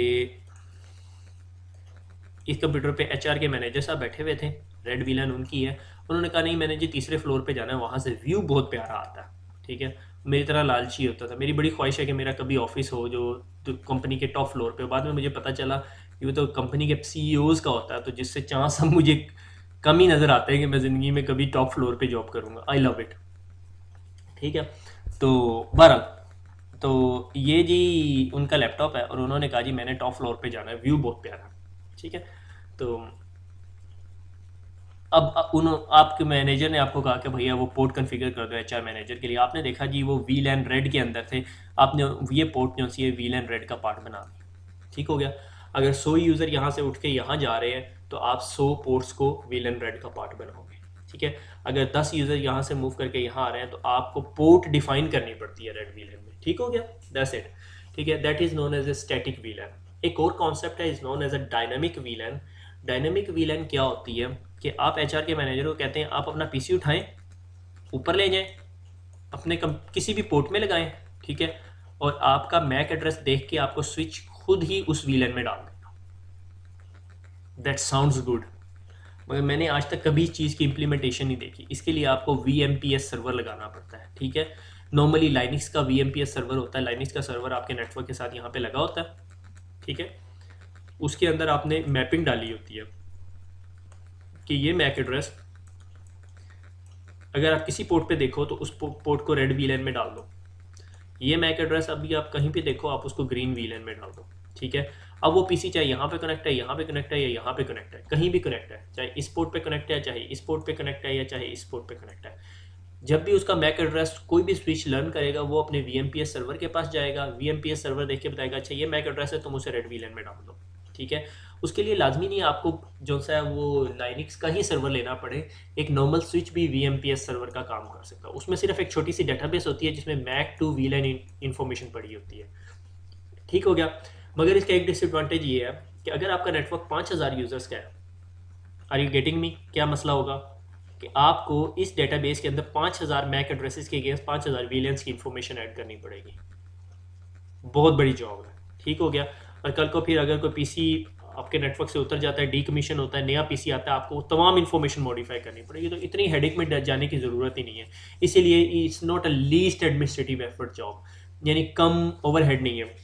Speaker 1: इस कंप्यूटर पे HR के मैनेजर साहब बैठे हुए थे, रेड VLAN उनकी है। उन्होंने कहा नहीं, मैंने जी तीसरे फ्लोर पे जाना है, वहाँ से व्यू बहुत प्यारा आता है, ठीक है। मेरी तरह लालची होता था, मेरी बड़ी ख्वाहिश है कि मेरा कभी ऑफिस हो जो तो कंपनी के टॉप फ्लोर पे। बाद में मुझे पता चला कि वो तो कंपनी के CEOs का होता है, तो जिससे चांस अब मुझे कम ही नज़र आते हैं कि मैं ज़िंदगी में कभी टॉप फ्लोर पे जॉब करूँगा। आई लव इट, ठीक है। तो बहरहाल, तो ये जी उनका लैपटॉप है, और उन्होंने कहा जी मैंने टॉप फ्लोर पे जाना है, व्यू बहुत प्यारा है, ठीक है। तो अब उन आपके मैनेजर ने आपको कहा कि भैया वो पोर्ट कॉन्फ़िगर कर दो HR मैनेजर के लिए। आपने देखा जी वो VLAN रेड के अंदर थे, आपने ये पोर्ट जो सी है VLAN रेड का पार्ट बना दिया, ठीक हो गया। अगर 100 यूज़र यहाँ से उठ के यहाँ जा रहे हैं तो आप 100 पोर्ट्स को VLAN रेड का पार्ट बनाओगे, ठीक है। अगर 10 यूज़र यहाँ से मूव करके यहाँ आ रहे हैं तो आपको पोर्ट डिफाइन करनी पड़ती है रेड VLAN में, ठीक हो गया। दैट्स इट, ठीक है। That is known as a static VLAN। एक और कॉन्सेप्ट है, is known as a dynamic VLAN। Dynamic VLAN क्या होती है कि आप HR के मैनेजर को कहते हैं आप अपना PC उठाएं, ऊपर ले जाएं, अपने किसी भी पोर्ट में लगाएं, ठीक है, और आपका मैक एड्रेस देख के आपको स्विच खुद ही उस VLAN में डाल देगा। दैट साउंड्स गुड, मगर मैंने आज तक कभी इस चीज़ की इम्प्लीमेंटेशन नहीं देखी। इसके लिए आपको VMPS सर्वर लगाना पड़ता है, ठीक है। नॉर्मली लाइनिक्स का VMPS सर्वर होता है, लाइनिक्स का सर्वर आपके नेटवर्क के साथ यहाँ पे लगा होता है, ठीक है। उसके अंदर आपने मैपिंग डाली होती है कि ये मैक एड्रेस अगर आप किसी पोर्ट पे देखो तो उस पोर्ट को रेड वीलन में डाल दो। ये मैक एड्रेस अभी आप कहीं पे देखो, आप उसको ग्रीन वीलन में डाल दो, ठीक है। अब वो पीसी चाहे यहाँ पे कनेक्ट है, यहाँ पे कनेक्ट है, या यहाँ पे कनेक्ट है, कहीं भी कनेक्ट है, चाहे इस पोर्ट पे कनेक्ट है, चाहे इस पोर्ट पे कनेक्ट है, या चाहे इस पोर्ट पे कनेक्ट है, जब भी उसका मैक एड्रेस कोई भी स्विच लर्न करेगा वो अपने वीएमपीएस सर्वर के पास जाएगा, वीएमपीएस सर्वर देख के बताएगा अच्छा ये मैक एड्रेस है, तुम उसे रेड वीलन में डाल दो, ठीक है। उसके लिए लाजमी नहीं है आपको जो सा है वो लाइनिक्स का ही सर्वर लेना पड़े, एक नॉर्मल स्विच भी वीएमपीएस सर्वर का काम कर सकता है। उसमें सिर्फ एक छोटी सी डेटाबेस होती है जिसमें मैक टू वीलन इन्फॉर्मेशन पड़ी होती है, ठीक हो गया। मगर इसका एक डिसएडवांटेज ये है कि अगर आपका नेटवर्क 5000 यूजर्स का है, आर यू गेटिंग मी, क्या मसला होगा कि आपको इस डेटाबेस के अंदर 5000 मैक एड्रेसेस के अगेंस्ट 5000 विलियंस की इंफॉर्मेशन ऐड करनी पड़ेगी, बहुत बड़ी जॉब है, ठीक हो गया। और कल को फिर अगर कोई पीसी आपके नेटवर्क से उतर जाता है, डीकमीशन होता है, नया पीसी आता है, आपको तमाम इन्फॉर्मेशन मॉडिफाई करनी पड़ेगी, तो इतनी हेडेक में जाने की ज़रूरत ही नहीं है। इसीलिए it's not a least administrative effort job, यानी कम ओवरहेड नहीं है।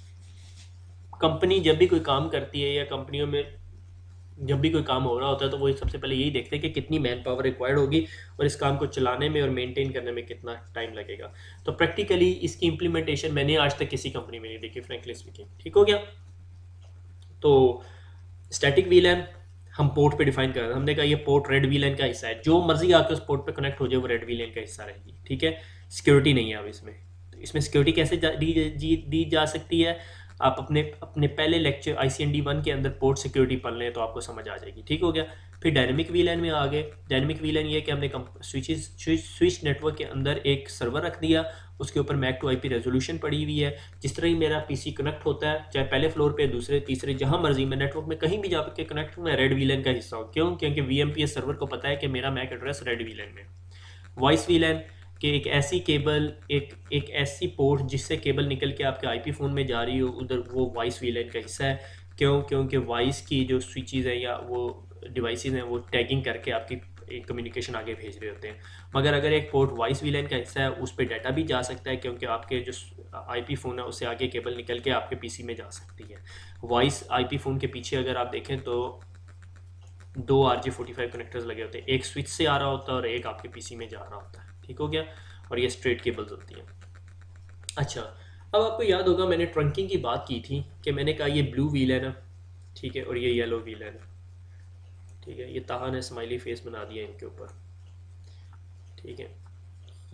Speaker 1: कंपनी जब भी कोई काम करती है या कंपनियों में जब भी कोई काम हो रहा होता है तो वो सबसे पहले यही देखते हैं कि कितनी मैन पावर रिक्वायर्ड होगी और इस काम को चलाने में और मेंटेन करने में कितना टाइम लगेगा। तो प्रैक्टिकली इसकी इम्प्लीमेंटेशन मैंने आज तक किसी कंपनी में नहीं देखी, फ्रैंकली स्पीकिंग, ठीक हो गया। तो स्टैटिक वीलैन हम पोर्ट पे डिफाइन कर रहे हैं, हमने कहा ये पोर्ट रेड वीलैन का हिस्सा है, जो मर्जी आके उस पोर्ट पे कनेक्ट हो जाए वो रेड वीलैन का हिस्सा रहेगी, ठीक है। सिक्योरिटी नहीं है अब इसमें, तो इसमें सिक्योरिटी कैसे दी जा सकती है, आप अपने अपने पहले लेक्चर ICND 1 के अंदर पोर्ट सिक्योरिटी पढ़ लें तो आपको समझ आ जाएगी, ठीक हो गया। फिर डायनेमिक वीलैन में आ गए। डायनेमिक वीलैन ये कि हमने स्विच नेटवर्क के अंदर एक सर्वर रख दिया, उसके ऊपर मैक टू IP रेजोल्यूशन पड़ी हुई है। जिस तरह ही मेरा पीसी कनेक्ट होता है, चाहे पहले फ्लोर पे, दूसरे, तीसरे, जहां मर्जी मैं नेटवर्क में कहीं भी जाकर कनेक्ट हूँ, मैं रेड वीलैन का हिस्सा हूँ। क्यों? क्योंकि VMPS सर्वर को पता है कि मेरा मैक एड्रेस रेड वीलैन में। वॉइस वीलैन कि एक ऐसी केबल, एक ऐसी पोर्ट जिससे केबल निकल के आपके IP फ़ोन में जा रही हो, उधर वो वॉइस वीलैन का हिस्सा है। क्यों? क्योंकि वॉइस की जो स्विचेस हैं या वो डिवाइसेस हैं वो टैगिंग करके आपकी कम्युनिकेशन आगे भेज रहे होते हैं। मगर अगर एक पोर्ट वॉइस वीलैन का हिस्सा है, उस पर डाटा भी जा सकता है, क्योंकि आपके जो IP फ़ोन है उससे आगे केबल निकल के आपके PC में जा सकती है। वॉइस IP फ़ोन के पीछे अगर आप देखें तो 2 RJ45 कनेक्टर्स लगे होते हैं, एक स्विच से आ रहा होता है और एक आपके PC में जा रहा होता है, ठीक हो गया। और ये स्ट्रेट केबल्स होती हैं। अच्छा, अब आपको याद होगा मैंने ट्रंकिंग की बात की थी कि मैंने कहा ये ब्लू व्हील है ना, ठीक है, और ये येलो व्हील है ना, ठीक है। ये ताहा ने स्माइली फेस बना दिया इनके ऊपर, ठीक है।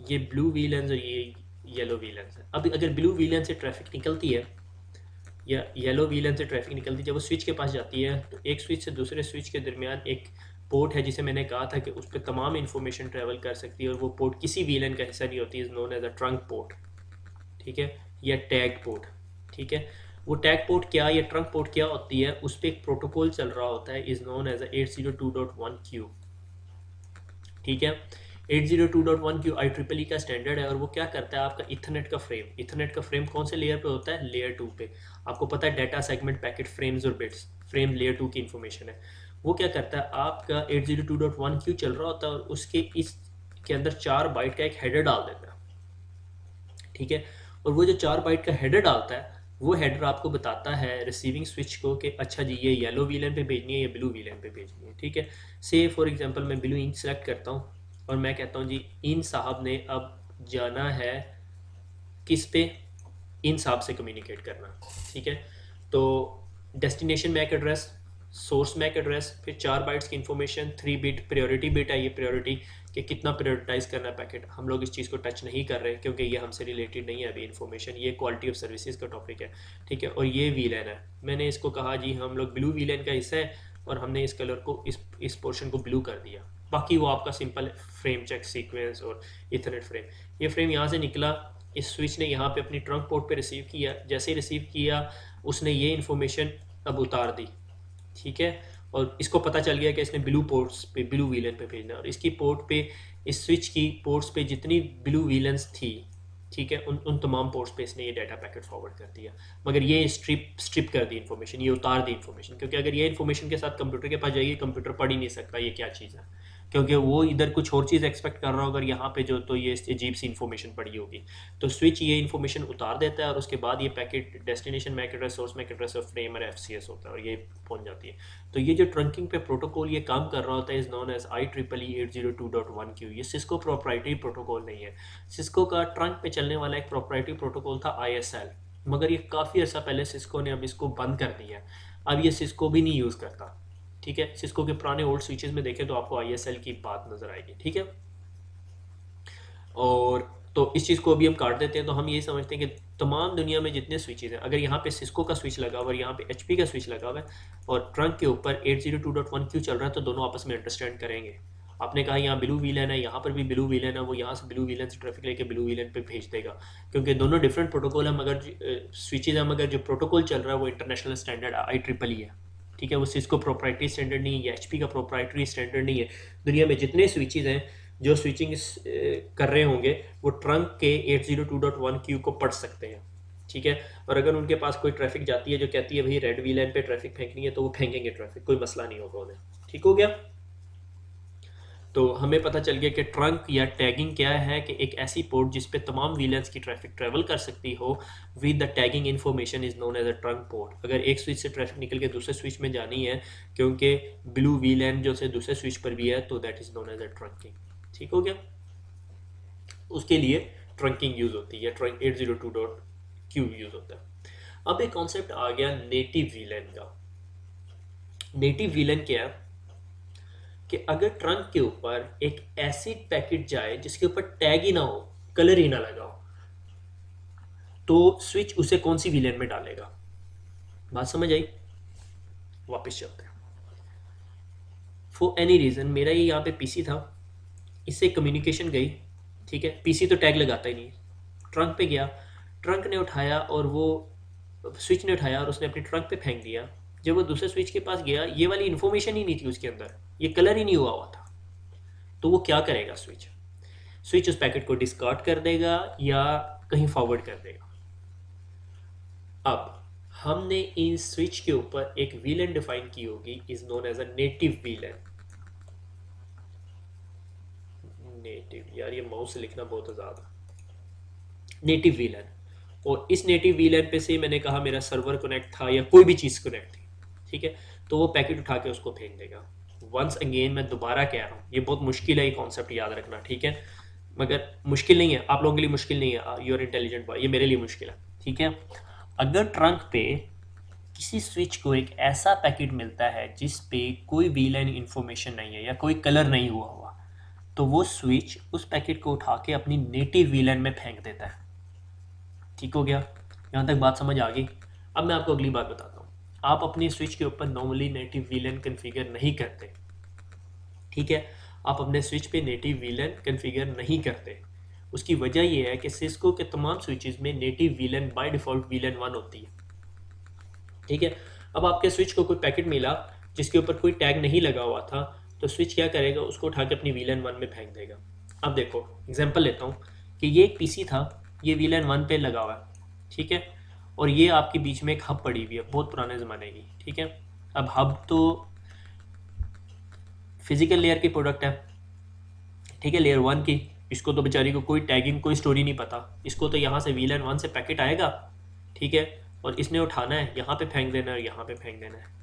Speaker 1: ये ब्लू व्हील और ये येलो व्हील है। अब अगर ब्लू व्हील से ट्रैफिक निकलती है या येलो वीलन से ट्रैफिक निकलती है, जब वो स्विच के पास जाती है तो एक स्विच से दूसरे स्विच के दरमियान एक पोर्ट है जिसे मैंने कहा था कि उस पर तमाम इन्फॉर्मेशन ट्रैवल कर सकती है, और वो पोर्ट किसी वीलन का हिस्सा नहीं होती, is known as a trunk port, ठीक है, या टैग पोर्ट, ठीक है। वो टैग पोर्ट क्या या ट्रंक पोर्ट क्या होती है, उस पर एक प्रोटोकॉल चल रहा होता है, is known as a 802.1Q, ठीक है। 802.1Q IEEE का स्टैंडर्ड है, और वो क्या करता है, आपका इथरनेट का फ्रेम कौन से लेयर पे होता है, लेयर 2 पे। आपको पता है डाटा सेगमेंट, पैकेट, फ्रेम्स और बिट्स, फ्रेम लेयर 2 की इंफॉर्मेशन है। वो क्या करता है, आपका 802.1Q चल रहा होता है और उसके इस के अंदर 4 बाइट का एक हेडर डाल देता है, ठीक है। और वो जो 4 बाइट का हेडर डालता है, वो हेडर आपको बताता है रिसीविंग स्विच को कि अच्छा जी ये येलो वीलन पे भेजनी है या ब्लू वीलन पे भेजनी है, ठीक है। से फॉर एग्जांपल मैं ब्लू इंक सेलेक्ट करता हूँ और मैं कहता हूँ जी इन साहब ने अब जाना है किस पे, इन साहब से कम्युनिकेट करना, ठीक है। तो destination MAC address, source MAC address, फिर 4 बाइट्स की इन्फॉर्मेशन, 3 बिट प्रायोरिटी बिट है, ये प्रायोरिटी कि कितना प्रायोरिटाइज करना है पैकेट। हम लोग इस चीज़ को टच नहीं कर रहे क्योंकि ये हमसे रिलेटेड नहीं है अभी इन्फॉर्मेशन, ये क्वालिटी ऑफ सर्विसेज का टॉपिक है, ठीक है। और ये वीलन है, मैंने इसको कहा जी हम लोग ब्लू वीलन का हिस्सा है और हमने इस कलर को इस पोर्शन को ब्लू कर दिया। बाकी वो आपका सिंपल फ्रेम चेक सीक्वेंस और इथरनेट फ्रेम। ये फ्रेम यहाँ से निकला, इस स्विच ने यहाँ पे अपनी ट्रंक पोर्ट पे रिसीव किया, जैसे ही रिसीव किया उसने ये इन्फॉर्मेशन अब उतार दी, ठीक है। और इसको पता चल गया कि इसने ब्लू पोर्ट्स पे, ब्लू वीलन पे भेजना है, और इसकी पोर्ट पे, इस स्विच की पोर्ट्स पे जितनी ब्लू वीलन्स थी, ठीक है, उन तमाम पोर्ट्स पे इसने ये डाटा पैकेट फॉरवर्ड कर दिया। मगर ये स्ट्रिप कर दी इन्फॉर्मेशन, ये उतार दी इन्फॉर्मेशन, क्योंकि अगर ये इन्फॉर्मेशन के साथ कंप्यूटर के पास जाएगी, कंप्यूटर पढ़ ही नहीं सकता ये क्या चीज़ है, क्योंकि वो इधर कुछ और चीज़ एक्सपेक्ट कर रहा होगा, यहाँ पे जो तो ये अजीब सी इन्फॉर्मेशन पड़ी होगी। तो स्विच ये इन्फॉर्मेशन उतार देता है और उसके बाद ये packet destination MAC address, source MAC address और फ्रेम और एफसीएस होता है और ये पहुंच जाती है। तो ये जो ट्रंकिंग पे प्रोटोकॉल ये काम कर रहा होता है is known as IEEE 802.1Q। ये सिस्को प्रोप्राइटरी प्रोटोकॉल नहीं है। सिस्को का ट्रंक पे चलने वाला एक प्रोप्राइटरी प्रोटोकॉल था ISL, मगर ये काफ़ी अर्सा पहले सिस्को ने अब इसको बंद कर दिया। अब ये सिस्को भी नहीं यूज़ करता। ठीक है, सिस्को के पुराने ओल्ड स्विचेस में देखें तो आपको ISL की बात नज़र आएगी। ठीक है, और तो इस चीज़ को अभी हम काट देते हैं। तो हम ये समझते हैं कि तमाम दुनिया में जितने स्विचेस हैं, अगर यहाँ पे सिस्को का स्विच लगा हुआ है और यहाँ पे HP का स्विच लगा हुआ है और ट्रंक के ऊपर 802.1Q चल रहा है, तो दोनों आपस में अंडरस्टैंड करेंगे। आपने कहा यहाँ ब्लू वीलन है, यहाँ पर भी ब्लू वीलन है, वो यहाँ से ब्लू वीलन से ट्रैफिक लेके ब्लू वीलन पे भेज देगा, क्योंकि दोनों डिफरेंट प्रोटोकॉल है, मगर स्विचेज है, मगर जो प्रोटोकॉल चल रहा है वो इंटरनेशनल स्टैंडर्ड IEEE है। ठीक है, वो सिस्को प्रोप्राइटरी स्टैंडर्ड नहीं है, HP का प्रोप्राइटरी स्टैंडर्ड नहीं है। दुनिया में जितने स्विचेज हैं जो स्विचिंग कर रहे होंगे वो ट्रंक के 802.1Q को पढ़ सकते हैं। ठीक है, और अगर उनके पास कोई ट्रैफिक जाती है जो कहती है भाई रेड वीलन पे ट्रैफिक फेंकनी है, तो वो फेंकेंगे ट्रैफिक, कोई मसला नहीं होगा उन्हें। ठीक हो गया। तो हमें पता चल गया कि ट्रंक या टैगिंग क्या है, कि एक ऐसी पोर्ट जिस पे तमाम वीलेंस की ट्रैफिक ट्रैवल कर सकती हो with the tagging information is known as a trunk port. अगर एक स्विच से ट्रैफिक निकल के दूसरे स्विच में जानी है क्योंकि ब्लू वीलेन जो से दूसरे स्विच पर भी है, तो that is known as a trunking. ठीक हो गया, उसके लिए ट्रंकिंग यूज होती है, ट्रंक 802.Q यूज होता है। अब एक कॉन्सेप्ट आ गया नेटिव वीलेन का। नेटिव वीलेन क्या है कि अगर ट्रंक के ऊपर एक ऐसी पैकेट जाए जिसके ऊपर टैग ही ना हो, कलर ही ना लगा हो, तो स्विच उसे कौन सी वीलेन में डालेगा? बात समझ आई? वापस चलते हैं। फॉर एनी रीजन मेरा ये यहाँ पे पीसी था, इससे कम्युनिकेशन गई। ठीक है, पीसी तो टैग लगाता ही नहीं, ट्रंक पे गया, ट्रंक ने उठाया और वो स्विच ने उठाया और उसने अपने ट्रंक पे फेंक दिया। जब वो दूसरे स्विच के पास गया, ये वाली इन्फॉर्मेशन ही नहीं थी उसके अंदर, ये कलर ही नहीं हुआ था। तो वो क्या करेगा? स्विच उस पैकेट को डिस्कार्ड कर देगा या कहीं फॉरवर्ड कर देगा। अब हमने इन स्विच के ऊपर एक वीलन डिफाइन की होगी, is known as a native VLAN. Native, यार ये माउस से लिखना बहुत ज्यादा। नेटिव वीलन, और इस नेटिव वीलन पे से मैंने कहा मेरा सर्वर कनेक्ट था या कोई भी चीज़ कनेक्ट थी। ठीक है, तो वो पैकेट उठा के उसको फेंक देगा। वंस अगेन मैं दोबारा कह रहा हूँ, ये बहुत मुश्किल है ये कॉन्सेप्ट याद रखना। ठीक है, मगर मुश्किल नहीं है, आप लोगों के लिए मुश्किल नहीं है, यूर इंटेलिजेंट बॉय, ये मेरे लिए मुश्किल है। ठीक है, अगर ट्रंक पे किसी स्विच को एक ऐसा पैकेट मिलता है जिस पे कोई वीलाइन इंफॉर्मेशन नहीं है या कोई कलर नहीं हुआ, तो वो स्विच उस पैकेट को उठा के अपनी नेटिव वीलाइन में फेंक देता है। ठीक हो गया, यहाँ तक बात समझ आ गई? अब मैं आपको अगली बात बताता हूँ। आप अपनी स्विच के ऊपर नॉर्मली नेटिव वीलन कन्फिगर नहीं करते। ठीक है, आप अपने स्विच पे नेटिव वीलन कन्फिगर नहीं करते। उसकी वजह यह है कि सिस्को के तमाम स्विचेस में native VLAN by default VLAN 1 होती है। ठीक है, अब आपके स्विच को कोई पैकेट मिला जिसके ऊपर कोई टैग नहीं लगा हुआ था, तो स्विच क्या करेगा? उसको उठा के अपनी वीलन 1 में फेंक देगा। अब देखो एग्जांपल लेता हूँ कि ये एक पीसी था, ये वीलन 1 पे लगा हुआ है। ठीक है, और ये आपके बीच में एक हब पड़ी हुई है बहुत पुराने ज़माने की। ठीक है, अब हब तो फिजिकल लेयर की प्रोडक्ट है। ठीक है, लेयर 1 की, इसको तो बेचारी को कोई टैगिंग कोई स्टोरी नहीं पता, इसको तो यहाँ से वीलन 1 से पैकेट आएगा। ठीक है, और इसने उठाना है, यहाँ पे फेंक देना है और यहाँ पे फेंक देना है।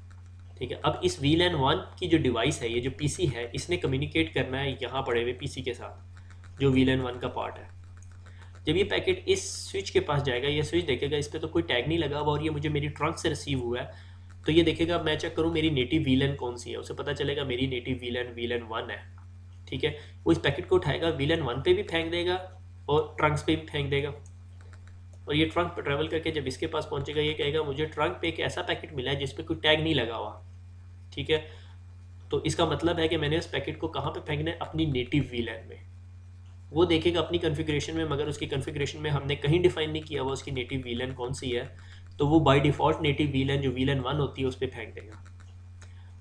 Speaker 1: ठीक है, अब इस वीलन 1 की जो डिवाइस है, ये जो पीसी है, इसने कम्युनिकेट करना है यहाँ पड़े हुए पीसी के साथ जो वीलन 1 का पार्ट है। जब ये पैकेट इस स्विच के पास जाएगा, ये स्विच देखेगा इस पर तो कोई टैग नहीं लगा हुआ और ये मुझे मेरी ट्रंक से रिसीव हुआ है, तो ये देखेगा मैं चेक करूँ मेरी नेटिव वीलन कौन सी है, उसे पता चलेगा मेरी नेटिव वीलन 1 है। ठीक है, वो इस पैकेट को उठाएगा, वीलन 1 पे भी फेंक देगा और ट्रंक्स पे भी फेंक देगा, और ये ट्रंक पे ट्रैवल करके जब इसके पास पहुंचेगा, ये कहेगा मुझे ट्रंक पे एक ऐसा पैकेट मिला है जिस पे कोई टैग नहीं लगा हुआ। ठीक है, तो इसका मतलब है कि मैंने उस पैकेट को कहाँ पे फेंकना है? अपनी नेटिव वीलन में। वो देखेगा अपनी कॉन्फ़िगरेशन में, मगर उसकी कॉन्फ़िगरेशन में हमने कहीं डिफाइन नहीं किया हुआ उसकी नेटिव वीलन कौन सी है, तो वो बाय डिफ़ॉल्ट नेटिव वीलन जो वीलन 1 होती है उस पर फेंक देगा,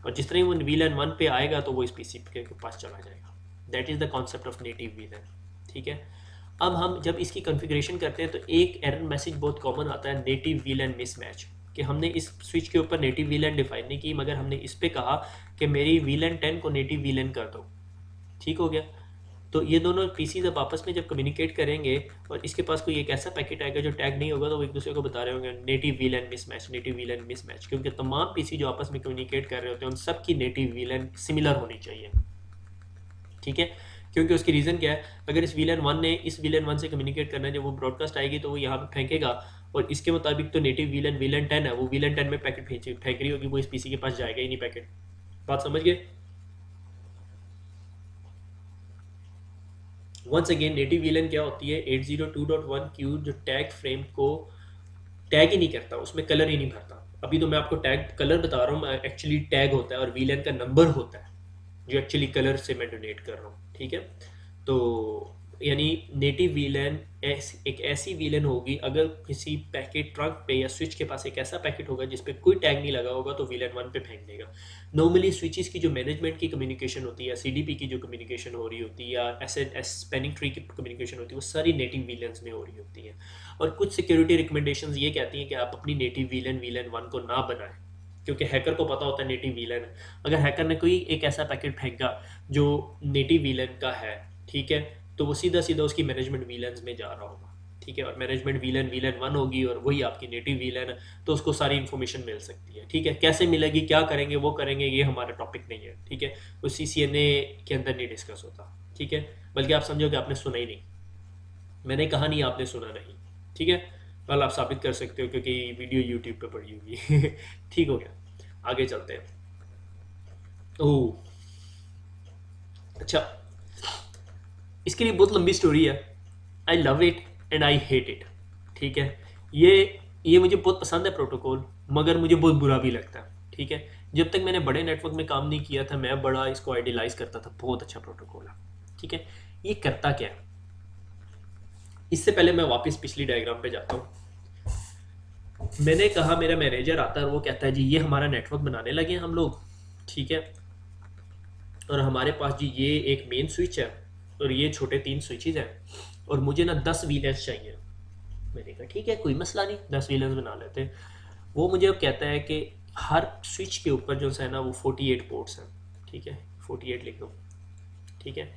Speaker 1: और जिस तरह वो वीलन 1 पे आएगा तो वो इस पीसी के पास चला जाएगा। That is the concept of native VLAN. ठीक है, अब हम जब इसकी कॉन्फ़िगरेशन करते हैं तो एक एरर मैसेज बहुत कॉमन आता है, नेटिव वीलन मिसमैच, कि हमने इस स्विच के ऊपर नेटिव वीलन डिफाइन नहीं की, मगर हमने इस पे कहा कि मेरी वीलन 10 को नेटिव वीलन कर दो। ठीक हो गया। तो ये दोनों पीसीज अब आपस में जब कम्युनिकेट करेंगे और इसके पास कोई एक ऐसा पैकेट आएगा जो टैग नहीं होगा, तो वो एक दूसरे को बता रहे होंगे native VLAN mismatch, native VLAN mismatch, क्योंकि तमाम पीसी जो आपस में कम्युनिकेट कर रहे होते हैं उन सब की नेटिव वीलन सिमिलर होनी चाहिए। ठीक है, क्योंकि उसकी रीज़न क्या है, अगर इस वीलन वन ने इस वीलन वन से कम्युनिकेट करना है, जब वो ब्रॉडकास्ट आएगी तो वो यहाँ पे फेंकेगा, और इसके मुताबिक तो नेटिव वीलन वीलन 10 है, वो वीलन 10 में पैकेट फेंक रही होगी, वो इस पीसी के पास जाएगा ही नहीं पैकेट। बात समझ गए? वंस अगेन नेटिव वीलन क्या होती है, 802.1 क्यू जो टैग फ्रेम को टैग ही नहीं करता, उसमें कलर ही नहीं भरता। अभी तो मैं आपको टैग कलर बता रहा हूँ, एक्चुअली टैग होता है और वीलन का नंबर होता है जो एक्चुअली कलर से मैं डोनेट कर रहा हूँ। ठीक है, तो यानी नेटिव वीलन एक ऐसी वीलन होगी, अगर किसी पैकेट ट्रंक पे या स्विच के पास एक ऐसा पैकेट होगा जिस पे कोई टैग नहीं लगा होगा, तो वीलन वन पे फेंक देगा। नॉर्मली स्विचेस की जो मैनेजमेंट की कम्युनिकेशन होती है, या सीडीपी की जो कम्युनिकेशन हो रही होती है, या एस स्पैनिंग ट्री की कम्युनिकेशन होती है, वो सारी नेटिव वीलन्स में हो रही होती है। और कुछ सिक्योरिटी रिकमेंडेशंस ये कहती हैं कि आप अपनी नेटिव वीलन वीलन वन को ना बनाएं, क्योंकि हैकर को पता होता है नेटिव वीलन। अगर हैकर ने कोई एक ऐसा पैकेट फेंका जो नेटिव वीलन का है, ठीक है, तो वो सीधा सीधा उसकी मैनेजमेंट वीलन्स में जा रहा होगा। ठीक है, और मैनेजमेंट वीलन वीलन वन होगी और वही आपकी नेटिव वीलन है, तो उसको सारी इन्फॉर्मेशन मिल सकती है। ठीक है, कैसे मिलेगी, क्या करेंगे, वो करेंगे, ये हमारा टॉपिक नहीं है। ठीक है, वो CCNA के अंदर नहीं डिस्कस होता। ठीक है, बल्कि आप समझोगे आपने सुना ही नहीं, मैंने कहा नहीं आपने सुना नहीं। ठीक है, कल आप साबित कर सकते हो क्योंकि वीडियो यूट्यूब पे पड़ी होगी। ठीक हो गया, आगे चलते हैं। ओह अच्छा, इसके लिए बहुत लंबी स्टोरी है। I love it and I hate it. ठीक है, ये मुझे बहुत पसंद है प्रोटोकॉल, मगर मुझे बहुत बुरा भी लगता है। ठीक है, जब तक मैंने बड़े नेटवर्क में काम नहीं किया था, मैं बड़ा इसको आइडियलाइज करता था, बहुत अच्छा प्रोटोकॉल है। ठीक है, ये करता क्या है, इससे पहले मैं वापस पिछली डायग्राम पे जाता हूँ। मैंने कहा मेरा मैनेजर आता है और वो कहता है जी ये हमारा नेटवर्क बनाने लगे हैं हम लोग। ठीक है, और हमारे पास जी ये एक मेन स्विच है और ये छोटे 3 स्विचेज हैं, और मुझे ना 10 वीलर्स चाहिए। मैंने कहा ठीक है, कोई मसला नहीं, 10 वीलर्स बना लेते हैं। वो मुझे अब कहता है कि हर स्विच के ऊपर जो है ना वो 48 पोर्ट्स हैं। ठीक है, 48 लिख दो। ठीक है,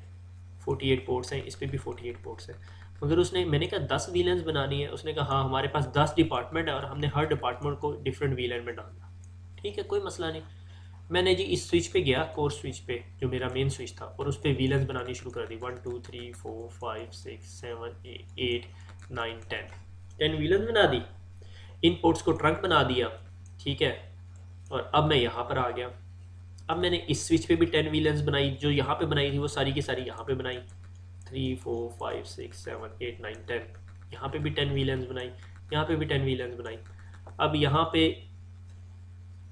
Speaker 1: 48 पोर्ट्स हैं, इस पर भी 48 पोर्ट्स हैं। मगर मैंने कहा 10 वीलन्स बनानी है, उसने कहा हाँ हमारे पास 10 डिपार्टमेंट है और हमने हर डिपार्टमेंट को डिफरेंट वीलन में डालना। ठीक है, कोई मसला नहीं। मैंने जी इस स्विच पे गया, कोर स्विच पे जो मेरा मेन स्विच था, और उस पर वीलन्स बनानी शुरू कर दी। 1 2 3 4 5 6 7 8 9 10 वीलन्स बना दी, इन पोर्ट्स को ट्रंक बना दिया। ठीक है, और अब मैं यहाँ पर आ गया। अब मैंने इस स्विच पे भी 10 वीलन्स बनाई, जो यहाँ पे बनाई थी वो सारी की सारी यहाँ पे बनाई। 3 4 5 6 7 8 9 10, यहाँ पे भी 10 वीलन्स बनाई, यहाँ पे भी 10 वीलन्स बनाई। अब यहाँ पे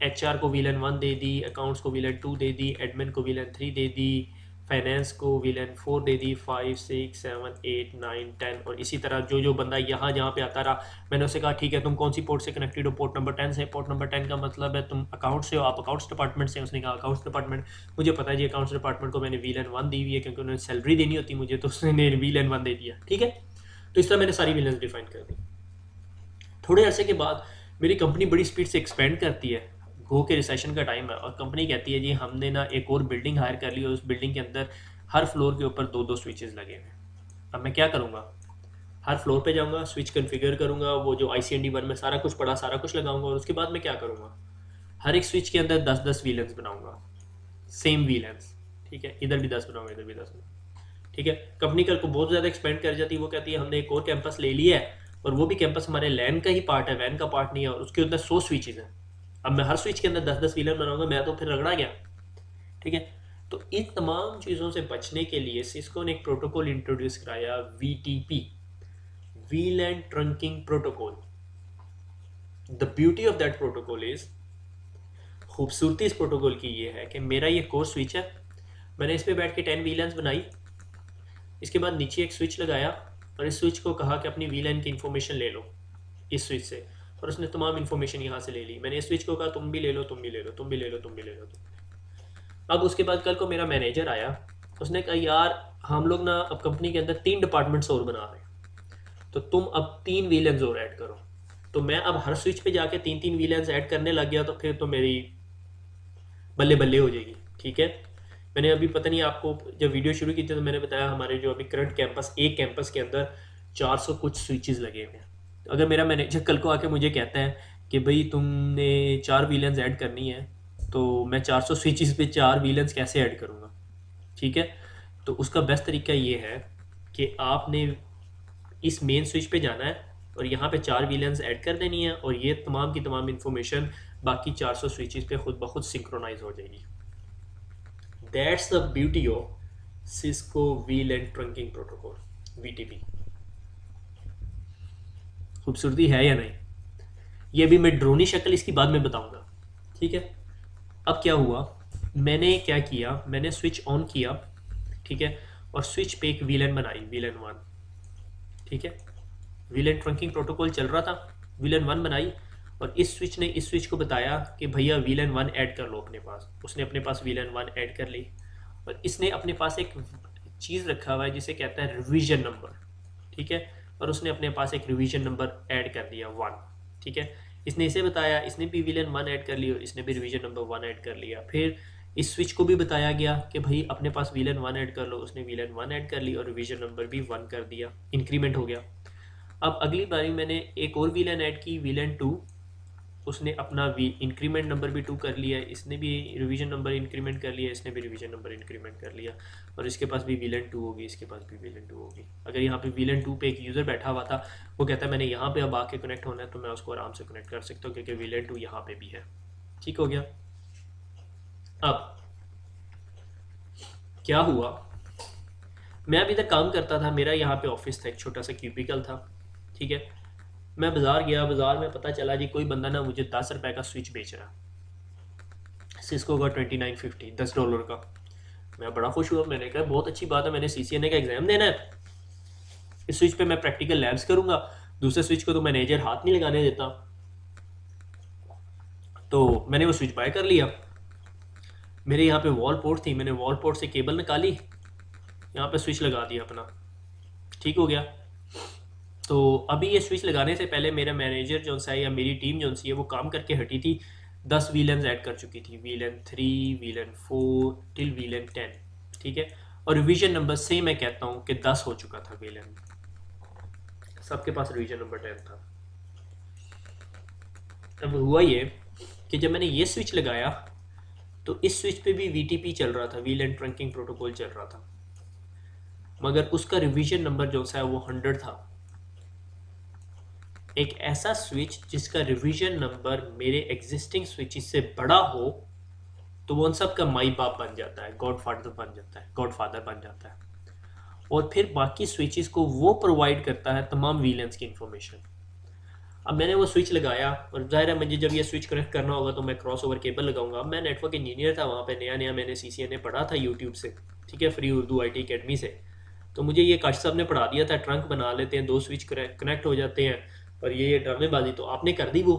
Speaker 1: HR को वीलन 1 दे दी, अकाउंट्स को वीलन 2 दे दी, एडमिन को वीलन 3 दे दी, फाइनेंस को वीलन 4 दे दी, 5 6 7 8 9 10, और इसी तरह जो जो बंदा यहाँ जहाँ पे आता रहा, मैंने उससे कहा ठीक है तुम कौन सी पोर्ट से कनेक्टेड हो, पोर्ट नंबर 10 से। पोर्ट नंबर 10 का मतलब है तुम अकाउंट से हो, आप अकाउंट्स डिपार्टमेंट से। उसने कहा अकाउंट्स डिपार्टमेंट। मुझे पता है जी अकाउंट्स डिपार्टमेंट को मैंने वीलन 1 दी हुई है, क्योंकि उन्होंने सैलरी देनी होती मुझे, तो उसने वीलन 1 दे दिया। ठीक है, तो इस तरह मैंने सारी वीलन डिफाइन कर दी। थोड़े अरसे के बाद मेरी कंपनी बड़ी स्पीड से एक्सपेंड करती है, गो के रिसेशन का टाइम है, और कंपनी कहती है जी हमने ना एक और बिल्डिंग हायर कर ली, और उस बिल्डिंग के अंदर हर फ्लोर के ऊपर 2 2 स्विचेस लगे हुए हैं। अब मैं क्या करूँगा, हर फ्लोर पे जाऊँगा, स्विच कन्फिगर करूँगा, वो जो ICND1 में सारा कुछ पड़ा सारा कुछ लगाऊंगा, और उसके बाद मैं क्या करूँगा, हर एक स्विच के अंदर 10 10 वीलन्स बनाऊंगा, सेम वीलन्स। ठीक है, इधर भी 10 बनाऊंगा, इधर भी 10 बनाऊंगा। ठीक है, कंपनी कल को बहुत ज़्यादा एक्सपेंड कर जाती है, वो कहती है हमने एक और कैंपस ले लिया है, और वो भी कैंपस हमारे लैन का ही पार्ट है, वैन का पार्ट नहीं है, और उसके अंदर 100 स्विचेज हैं। अब मैं हर स्विच के अंदर 10 10 वीलन बनाऊंगा, मैं तो फिर रगड़ा गया। ठीक है, तो इन तमाम चीज़ों से बचने के लिए सिस्को ने एक प्रोटोकॉल इंट्रोड्यूस कराया, VTP, VLAN trunking protocol. The beauty of that protocol is, खूबसूरती इस प्रोटोकॉल की ये है कि मेरा ये कोर स्विच है, मैंने इस पर बैठ के 10 वीलन्स बनाई, इसके बाद नीचे एक स्विच लगाया, और इस स्विच को कहा कि अपनी वीलन की इंफॉर्मेशन ले लो इस स्विच से, और उसने तमाम इंफॉर्मेशन यहाँ से ले ली। मैंने इस स्विच को कहा तुम भी ले लो, तुम भी ले लो, तुम भी ले लो, तुम भी ले लो, अब उसके बाद कल को मेरा मैनेजर आया, उसने कहा यार हम लोग ना अब कंपनी के अंदर 3 डिपार्टमेंट्स और बना रहे हैं, तो तुम अब 3 वीलन्स और ऐड करो। तो मैं अब हर स्विच पे जाके 3 वीलन्स ऐड करने लग गया, तो फिर तो मेरी बल्ले बल्ले हो जाएगी। ठीक है, मैंने अभी पता नहीं आपको जब वीडियो शुरू की थी तो मैंने बताया हमारे जो अभी करंट कैंपस, एक कैंपस के अंदर 400 कुछ स्विचेस लगे हुए हैं। तो अगर मेरा मैनेजर कल को आके मुझे कहता है कि भाई तुमने 4 वीलेंस ऐड करनी है, तो मैं 400 स्विचेस पे 4 वीलेंस कैसे ऐड करूँगा? ठीक है, तो उसका बेस्ट तरीका ये है कि आपने इस मेन स्विच पे जाना है और यहाँ पे 4 वीलेंस ऐड कर देनी है, और ये तमाम की तमाम इंफॉर्मेशन बाकी 400 स्विचेस पे खुद ब खुद सिंक्रोनाइज हो जाएगी। That's the beauty of Cisco VLAN trunking protocol, VTP. खूबसूरती है या नहीं, ये भी मैं ड्रोनी शक्ल इसकी बाद में बताऊंगा। ठीक है, अब क्या हुआ, मैंने क्या किया, मैंने स्विच ऑन किया, ठीक है, और स्विच पे एक वीलन बनाई, वीलन 1। ठीक है, वीलन ट्रंकिंग प्रोटोकॉल चल रहा था, वीलन 1 बनाई, और इस स्विच ने इस स्विच को बताया कि भैया वीलन 1 ऐड कर लो अपने पास। उसने अपने पास वीलन 1 ऐड कर ली, और इसने अपने पास एक चीज़ रखा हुआ है जिसे कहता है रिवीजन नंबर। ठीक है, और उसने अपने पास एक रिवीजन नंबर ऐड कर दिया 1। ठीक है, इसने इसे बताया, इसने भी विलन 1 ऐड कर लिया और इसने भी रिवीजन नंबर 1 ऐड कर लिया। फिर इस स्विच को भी बताया गया कि भाई अपने पास विलन 1 ऐड कर लो, उसने विलन 1 ऐड कर ली और रिवीजन नंबर भी 1 कर दिया, इंक्रीमेंट हो गया। अब अगली बारी मैंने एक और विलन ऐड की, विलन 2, उसने अपना इंक्रीमेंट नंबर भी 2 कर लिया, इसने भी रिवीजन नंबर इंक्रीमेंट कर लिया, इसने भी रिवीजन नंबर इंक्रीमेंट कर लिया, और इसके पास भी विलन 2 होगी, इसके पास भी विलन 2 होगी। अगर यहाँ पे विलन 2 पे एक यूज़र बैठा हुआ था, वो कहता है मैंने यहाँ पे अब आके कनेक्ट होना है, तो मैं उसको आराम से कनेक्ट कर सकता हूँ क्योंकि विलन 2 यहाँ पे भी है। ठीक हो गया। अब क्या हुआ, मैं अभी तक काम करता था, मेरा यहाँ पे ऑफिस था, एक छोटा सा क्यूबिकल था। ठीक है, मैं बाज़ार गया, बाज़ार में पता चला जी कोई बंदा ना मुझे 10 रुपए का स्विच बेच रहा, सिस्को का 2950, $10 का। मैं बड़ा खुश हुआ, मैंने कहा बहुत अच्छी बात है, मैंने CCNA का एग्ज़ाम देना है, इस स्विच पे मैं प्रैक्टिकल लैब्स करूंगा, दूसरे स्विच को तो मैनेजर हाथ नहीं लगाने देता। तो मैंने वो स्विच बाय कर लिया। मेरे यहाँ पे वॉल पोर्ट थी, मैंने वॉल पोर्ट से केबल निकाली, यहाँ पे स्विच लगा दिया अपना। ठीक हो गया। तो अभी ये स्विच लगाने से पहले मेरा मैनेजर जो सा है या मेरी टीम जो सी है वो काम करके हटी थी, 10 वीलेंस ऐड कर चुकी थी, वीलन 3, वीलन 4 टिल वीलन 10। ठीक है, और रिवीजन नंबर से मैं कहता हूँ कि 10 हो चुका था वीलन, सबके पास रिवीजन नंबर 10 था। अब हुआ ये कि जब मैंने ये स्विच लगाया तो इस स्विच पे भी VTP चल रहा था, वीलन ट्रंकिंग प्रोटोकॉल चल रहा था, मगर उसका रिवीजन नंबर जो सा है वो 100 था। एक ऐसा स्विच जिसका रिवीजन नंबर मेरे एग्जिस्टिंग स्विचेस से बड़ा हो तो वो उन सब का माई बाप बन जाता है, गॉडफादर बन जाता है, गॉडफादर बन जाता है, और फिर बाकी स्विचेस को वो प्रोवाइड करता है तमाम वीलेंस की इंफॉर्मेशन। अब मैंने वो स्विच लगाया और जाहिर है मुझे जब ये स्विच कनेक्ट करना होगा तो मैं क्रॉस ओवर केबल लगाऊंगा। अब मैं नेटवर्क इंजीनियर था, वहाँ पे नया नया मैंने CCNA पढ़ा था यूट्यूब से, ठीक है, फ्री उर्दू IT अकेडमी से। तो मुझे ये काश साहब ने पढ़ा दिया था, ट्रंक बना लेते हैं, 2 स्विच कनेक्ट हो जाते हैं, और ये ड्रामेबाजी तो आपने कर दी वो।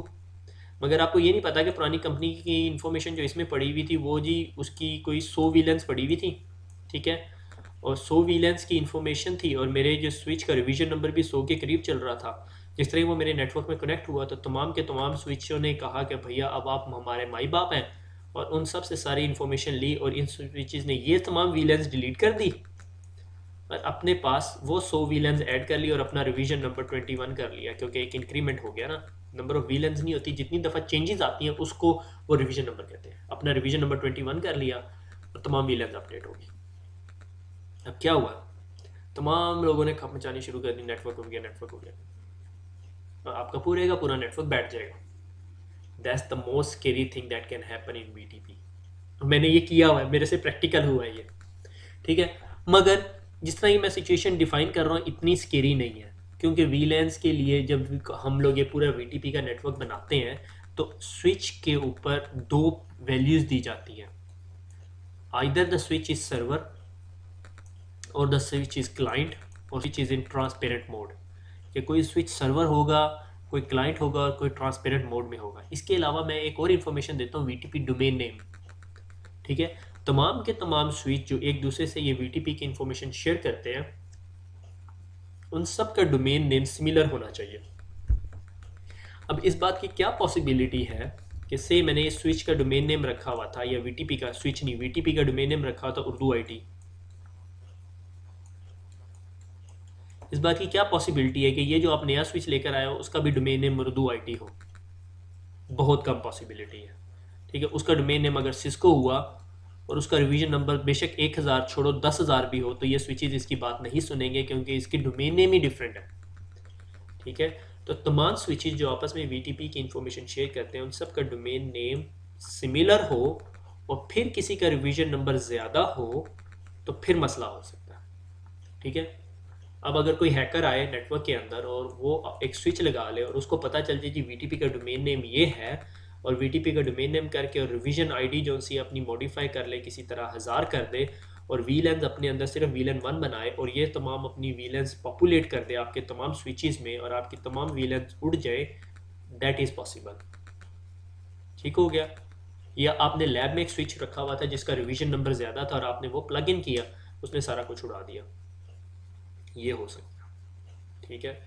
Speaker 1: मगर आपको ये नहीं पता कि पुरानी कंपनी की इन्फॉर्मेशन जो इसमें पड़ी हुई थी वो जी उसकी कोई 100 वीलेंस पड़ी हुई थी। ठीक है, और 100 वीलेंस की इन्फॉर्मेशन थी, और मेरे जो स्विच का रिवीजन नंबर भी 100 के करीब चल रहा था। जिस तरह वो मेरे नेटवर्क में कनेक्ट हुआ तो तमाम के तमाम स्विचों ने कहा कि भैया अब आप हमारे माई बाप हैं, और उन सब से सारी इन्फॉर्मेशन ली, और इन स्विचेस ने ये तमाम वीलेंस डिलीट कर दी और अपने पास वो 100 वीलेंस ऐड कर ली और अपना रिवीजन नंबर 21 कर लिया, क्योंकि एक इंक्रीमेंट हो गया ना, नंबर ऑफ वीलेंस नहीं होती, जितनी दफ़ा चेंजेस आती हैं उसको वो रिवीजन नंबर कहते हैं। अपना रिवीजन नंबर 21 कर लिया और तमाम वीलेंस अपडेट हो गई। अब क्या हुआ, तमाम लोगों ने खप मचानी शुरू कर दी, नेटवर्क हो गया, नेटवर्क हो गया। आपका पूरे का पूरा नेटवर्क बैठ जाएगा। That's the most scary thing that can happen in BTP। मैंने ये किया हुआ है, मेरे से प्रैक्टिकल हुआ है ये। ठीक है, मगर जिस तरह ये मैं सिचुएशन डिफाइन कर रहा हूँ इतनी स्केरी नहीं है, क्योंकि वीलैंस के लिए जब हम लोग ये पूरा VTP का नेटवर्क बनाते हैं तो स्विच के ऊपर 2 वैल्यूज दी जाती हैं, either the switch is server और द स्विच इज क्लाइंट, और switch is in transparent mode, कि कोई स्विच सर्वर होगा, कोई क्लाइंट होगा और कोई ट्रांसपेरेंट मोड में होगा। इसके अलावा मैं एक और इन्फॉर्मेशन देता हूँ, VTP डोमेन नेम। ठीक है, तमाम के तमाम स्विच जो एक दूसरे से ये VTP की इंफॉर्मेशन शेयर करते हैं उन सब का डोमेन नेम सिमिलर होना चाहिए। अब इस बात की क्या पॉसिबिलिटी है कि से मैंने इस स्विच का डोमेन नेम रखा हुआ था, या वीटीपी का, स्विच नहीं, वीटीपी का डोमेन नेम रखा हुआ था उर्दू आईटी। इस बात की क्या पॉसिबिलिटी है कि ये जो आप नया स्विच लेकर आए हो उसका भी डोमेन नेम उर्दू आईटी हो? बहुत कम पॉसिबिलिटी है। ठीक है, उसका डोमेन नेम अगर सिस्को हुआ और उसका रिवीजन नंबर बेशक 1000 छोड़ो 10,000 भी हो, तो ये स्विचेज इसकी बात नहीं सुनेंगे, क्योंकि इसकी डोमेन नेम ही डिफरेंट है। ठीक है, तो तमाम स्विचेज जो आपस में वीटीपी की इंफॉर्मेशन शेयर करते हैं उन सब का डोमेन नेम सिमिलर हो और फिर किसी का रिवीजन नंबर ज़्यादा हो तो फिर मसला हो सकता है। ठीक है, अब अगर कोई हैकर आए नेटवर्क के अंदर और वो एक स्विच लगा ले और उसको पता चल जाए कि वीटीपी का डोमेन नेम ये है, और वीटीपी का डोमेन नेम करके और रिवीजन आईडी जो सी अपनी मॉडिफाई कर ले, किसी तरह 1000 कर दे, और वीलैंस अपने अंदर सिर्फ वीलन 1 बनाए और ये तमाम अपनी वीलैंस पॉपुलेट कर दे आपके तमाम स्विचेस में और आपकी तमाम वीलैंस उड़ जाए, दैट इज़ पॉसिबल। ठीक हो गया? या आपने लैब में एक स्विच रखा हुआ था जिसका रिवीजन नंबर ज़्यादा था और आपने वो प्लग इन किया, उसने सारा कुछ उड़ा दिया, ये हो सकता है। ठीक है,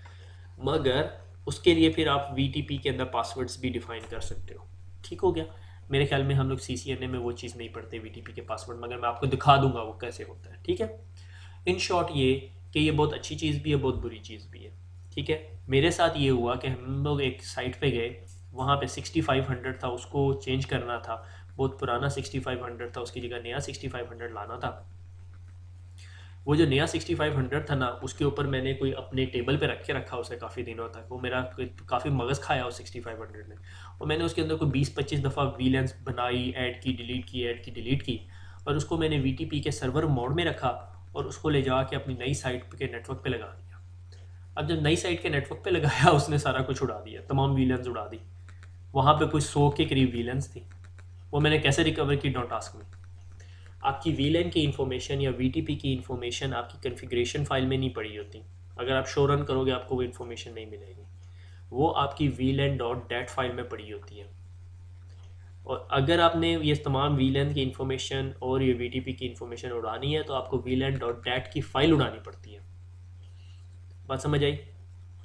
Speaker 1: मगर उसके लिए फिर आप वीटीपी के अंदर पासवर्ड्स भी डिफाइन कर सकते हो। ठीक हो गया? मेरे ख्याल में हम लोग सीसीएनए में वो चीज़ नहीं पढ़ते वीटीपी के पासवर्ड, मगर मैं आपको दिखा दूंगा वो कैसे होता है। ठीक है, इन शॉर्ट ये कि ये बहुत अच्छी चीज़ भी है, बहुत बुरी चीज़ भी है। ठीक है, मेरे साथ ये हुआ कि हम लोग एक साइट पे गए, वहाँ पे 6500 था, उसको चेंज करना था। बहुत पुराना 6500 था, उसकी जगह नया 6500 लाना था। वो जो नया 6500 था ना, उसके ऊपर मैंने कोई अपने टेबल पे रख के रखा उसे काफ़ी दिनों तक, वो मेरा काफ़ी मगज़ खाया उस 6500 ने, और मैंने उसके अंदर कोई 20-25 दफ़ा वीलेंस बनाई, ऐड की, डिलीट की, ऐड की, डिलीट की, और उसको मैंने वीटीपी के सर्वर मोड में रखा और उसको ले जा के अपनी नई साइट के नेटवर्क पे लगा दिया। अब जब नई साइट के नेटवर्क पे लगाया, उसने सारा कुछ उड़ा दिया, तमाम वीलेंस उड़ा दी। वहाँ पे कोई 100 के करीब वीलेंस थी। वो मैंने कैसे रिकवर की, डोंट आस्क मी। आपकी वीलैन की इन्फॉर्मेशन या वीटीपी की इन्फॉर्मेशन आपकी कॉन्फ़िगरेशन फाइल में नहीं पड़ी होती। अगर आप शो रन करोगे आपको वो इन्फॉर्मेशन नहीं मिलेगी, वो आपकी वीलैन डॉट डैट फाइल में पड़ी होती है। और अगर आपने ये तमाम वीलैन की इन्फॉर्मेशन और ये वीटीपी की इन्फॉर्मेशन उड़ानी है तो आपको वीलैन डॉट डैट की फ़ाइल उड़ानी पड़ती है। बात समझ आई?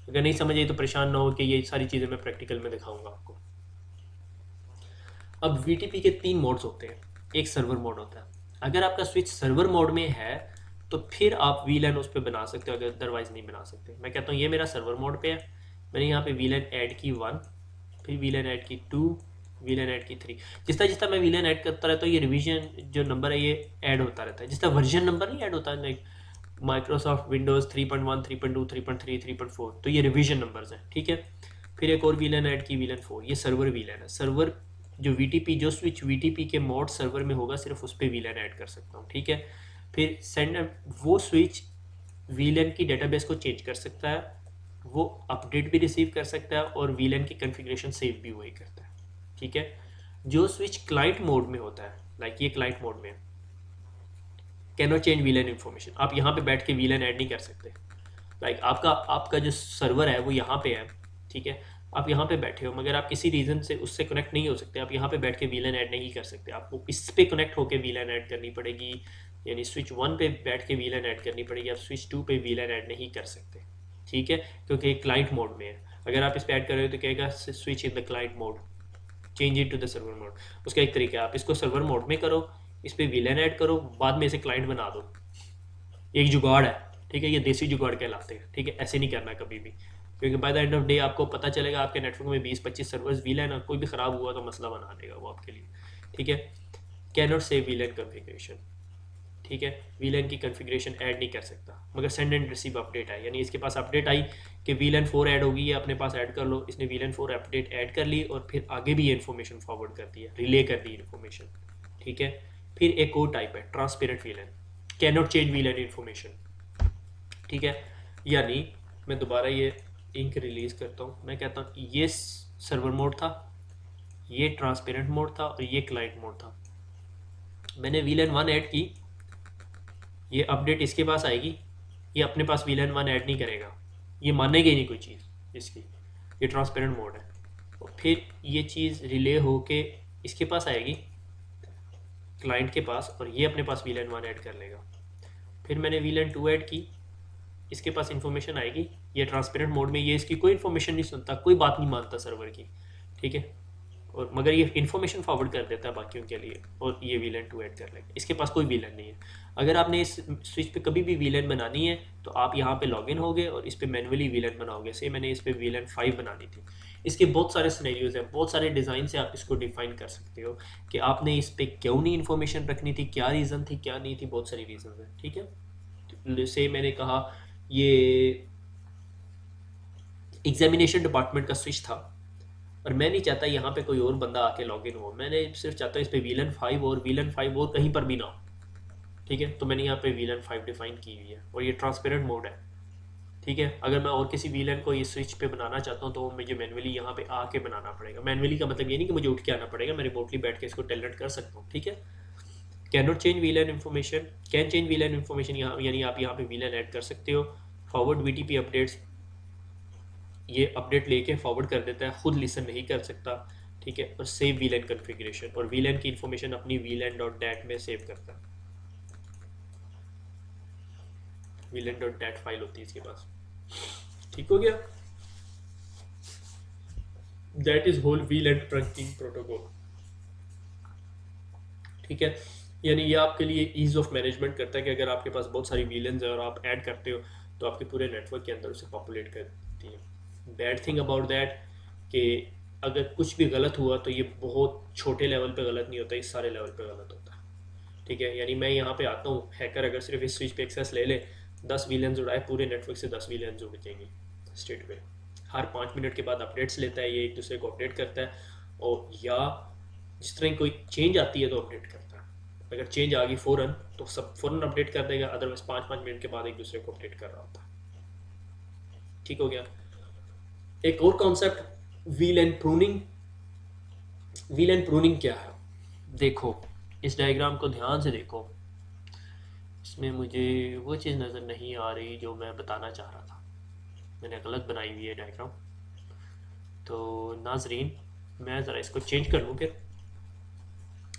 Speaker 1: अगर नहीं समझ आई तो परेशान ना हो कि ये सारी चीज़ें मैं प्रैक्टिकल में दिखाऊंगा आपको। अब वीटीपी के 3 मोड्स होते हैं। एक सर्वर मोड होता है। अगर आपका स्विच सर्वर मोड में है तो फिर आप वीलैन उस पर बना सकते हो, अगर अदरवाइज नहीं बना सकते। मैं कहता हूँ ये मेरा सर्वर मोड पे है, मैंने यहाँ पे वीलैन ऐड की 1, फिर वीलैन ऐड की 2, वीलैन ऐड की 3। जिस तरह जिस तरह मैं वीलैन ऐड करता रहता हूँ ये रिवीजन जो नंबर है ये ऐड होता रहता है। जिस तरह वर्जन नंबर नहीं ऐड होता है, लाइक माइक्रोसॉफ्ट विंडोज़ 3.1, 3.2, 3.3, 3.4, तो ये रिवीजन नंबर्स हैं। ठीक है, फिर एक और वीलैन ऐड की, वीलैन 4, ये सर्वर वीलैन है। सर्वर जो वीटीपी, जो स्विच वीटीपी के मोड सर्वर में होगा सिर्फ उस पर वीलैन ऐड कर सकता हूँ। ठीक है, फिर सेंड, वो स्विच वीलैन की डेटाबेस को चेंज कर सकता है, वो अपडेट भी रिसीव कर सकता है और वीलैन की कॉन्फ़िगरेशन सेव भी वही करता है। ठीक है, जो स्विच क्लाइंट मोड में होता है, लाइक ये क्लाइंट मोड में, कैन नॉट चेंज वीलैन इन्फॉर्मेशन। आप यहाँ पे बैठ के वीलैन ऐड नहीं कर सकते। लाइक आपका जो सर्वर है वो यहाँ पे है। ठीक है, आप यहाँ पे बैठे हो मगर आप किसी रीज़न से उससे कनेक्ट नहीं हो सकते, आप यहाँ पे बैठ के वीलैन ऐड नहीं कर सकते, आपको इस पे कनेक्ट होकर वीलैन ऐड करनी पड़ेगी, यानी स्विच 1 पे बैठ के वीलैन ऐड करनी पड़ेगी। आप स्विच 2 पे वीलैन ऐड नहीं कर सकते। ठीक है, क्योंकि एक क्लाइंट मोड में है। अगर आप इस पर ऐड कर रहे हो तो कहेगा switch in the client mode, change it to the server mode. उसका एक तरीका है, आप इसको सर्वर मोड में करो, इस पर वीलैन ऐड करो, बाद में इसे क्लाइंट बना दो। एक जुगाड़ है। ठीक है, ये देसी जुगाड़ कहलाते हैं। ठीक है, ऐसे नहीं करना कभी भी, क्योंकि by the end of day आपको पता चलेगा आपके नेटवर्क में 20-25 सर्वर्स वीलैन है, कोई भी ख़राब हुआ तो मसला बना देगा वो आपके लिए। ठीक है, कैन नॉट सेव वीलैन कॉन्फ़िगरेशन। ठीक है, वीलैन की कॉन्फ़िगरेशन ऐड नहीं कर सकता, मगर सेंड एंड रिसीव अपडेट है, यानी इसके पास अपडेट आई कि वीलैन 4 ऐड होगी, ये अपने पास ऐड कर लो। इसने वीलैन 4 अपडेट ऐड कर ली और फिर आगे भी ये इन्फॉर्मेशन फॉरवर्ड कर दी है, रिले कर दी इन्फॉर्मेशन। ठीक है, फिर एक और टाइप है transparent वीलैन, can not change वीलैन information. ठीक है, यानी मैं दोबारा ये इंक रिलीज़ करता हूँ, मैं कहता हूँ ये सर्वर मोड था, ये ट्रांसपेरेंट मोड था और ये क्लाइंट मोड था। मैंने वीलैन 1 ऐड की, ये अपडेट इसके पास आएगी, ये अपने पास वीलैन 1 ऐड नहीं करेगा, ये मानेगा ही नहीं कोई चीज़ इसकी, ये ट्रांसपेरेंट मोड है। और फिर ये चीज़ रिले हो के इसके पास आएगी, क्लाइंट के पास, और ये अपने पास वीलैन 1 ऐड कर लेगा। फिर मैंने वीलैन 2 ऐड की, इसके पास इन्फॉर्मेशन आएगी, ये ट्रांसपेरेंट मोड में, ये इसकी कोई इन्फॉर्मेशन नहीं सुनता, कोई बात नहीं मानता सर्वर की। ठीक है, और मगर ये इन्फॉर्मेशन फॉरवर्ड कर देता है बाकियों के लिए, और ये वीलन टू ऐड कर लेगा। इसके पास कोई वीलन नहीं है। अगर आपने इस स्विच पे कभी भी वीलन बनानी है तो आप यहाँ पे लॉगिन होगे और इस पे मैनुअली वीलन बनाओगे। से मैंने इस पे वीलन 5 बनानी थी। इसके बहुत सारे सिनेरियोज हैं, बहुत सारे डिज़ाइन से आप इसको डिफाइन कर सकते हो कि आपने इस पे क्यों नहीं इन्फॉर्मेशन रखनी थी, क्या रीज़न थी, क्या नहीं थी, बहुत सारी रीज़न है। ठीक है, से मैंने कहा ये एग्जामिनेशन डिपार्टमेंट का स्विच था और मैं नहीं चाहता यहाँ पे कोई और बंदा आके लॉगिन हो, मैंने सिर्फ चाहता हूँ इस पे वीलन 5 और वीलन 5 और कहीं पर भी ना हो। ठीक है, तो मैंने यहाँ पे वीलन 5 डिफाइन की हुई है और ये ट्रांसपेरेंट मोड है। ठीक है, अगर मैं और किसी वीलन को ये स्विच पे बनाना चाहता हूँ तो मुझे मैनुअली यहाँ पे आके बनाना पड़ेगा। मैनुअली का मतलब ये नहीं कि मुझे उठ के आना पड़ेगा, मैं रिमोटली बैठ के इसको टेलनेट कर सकता हूँ। ठीक है, can not change VLAN information, can change VLAN information, यहाँ यानी आप यहाँ पे वीलन ऐड कर सकते हो। फॉरवर्ड वीटीपी अपडेट्स, ये अपडेट लेके फॉरवर्ड कर देता है, खुद लिसन नहीं कर सकता। ठीक है, और सेव वीलन कॉन्फ़िगरेशन, और वीलन की इन्फॉर्मेशन अपनी वीलन डॉट डैट में सेव करता है। वीलन डॉट डैट फाइल होती है इसके पास। ठीक हो गया, that is whole VLAN trunking protocol. ठीक है, यानी ये आपके लिए ईज ऑफ मैनेजमेंट करता है कि अगर आपके पास बहुत सारी वीलन्स है और आप ऐड करते हो तो आपके पूरे नेटवर्क के अंदर उसे पॉपुलेट कर देती है। बैड थिंग अबाउट दैट कि अगर कुछ भी गलत हुआ तो ये बहुत छोटे लेवल पे गलत नहीं होता, इस सारे लेवल पे गलत होता है। ठीक है, यानी मैं यहाँ पे आता हूँ, हैकर अगर सिर्फ इस स्विच पे एक्सेस ले ले, 10 विलियंस उड़ाए, पूरे नेटवर्क से 10 विलियंस उड़ जाएंगे स्टेट पे। हर 5 मिनट के बाद अपडेट्स लेता है, ये एक दूसरे को अपडेट करता है, और या जिस तरह कोई चेंज आती है तो अपडेट करता है। अगर चेंज आ गई फ़ौरन तो सब फ़ौरन अपडेट कर देगा, अदरवाइज 5-5 मिनट के बाद एक दूसरे को अपडेट कर रहा होता है। ठीक हो गया। एक और concept, wheel and pruning. Wheel and pruning क्या है? देखो, इस डायग्राम को ध्यान से देखो, इसमें मुझे वो चीज़ नज़र नहीं आ रही जो मैं बताना चाह रहा था, मैंने गलत बनाई हुई है डायग्राम। तो नाजरीन, मैं ज़रा इसको चेंज कर लूँ फिर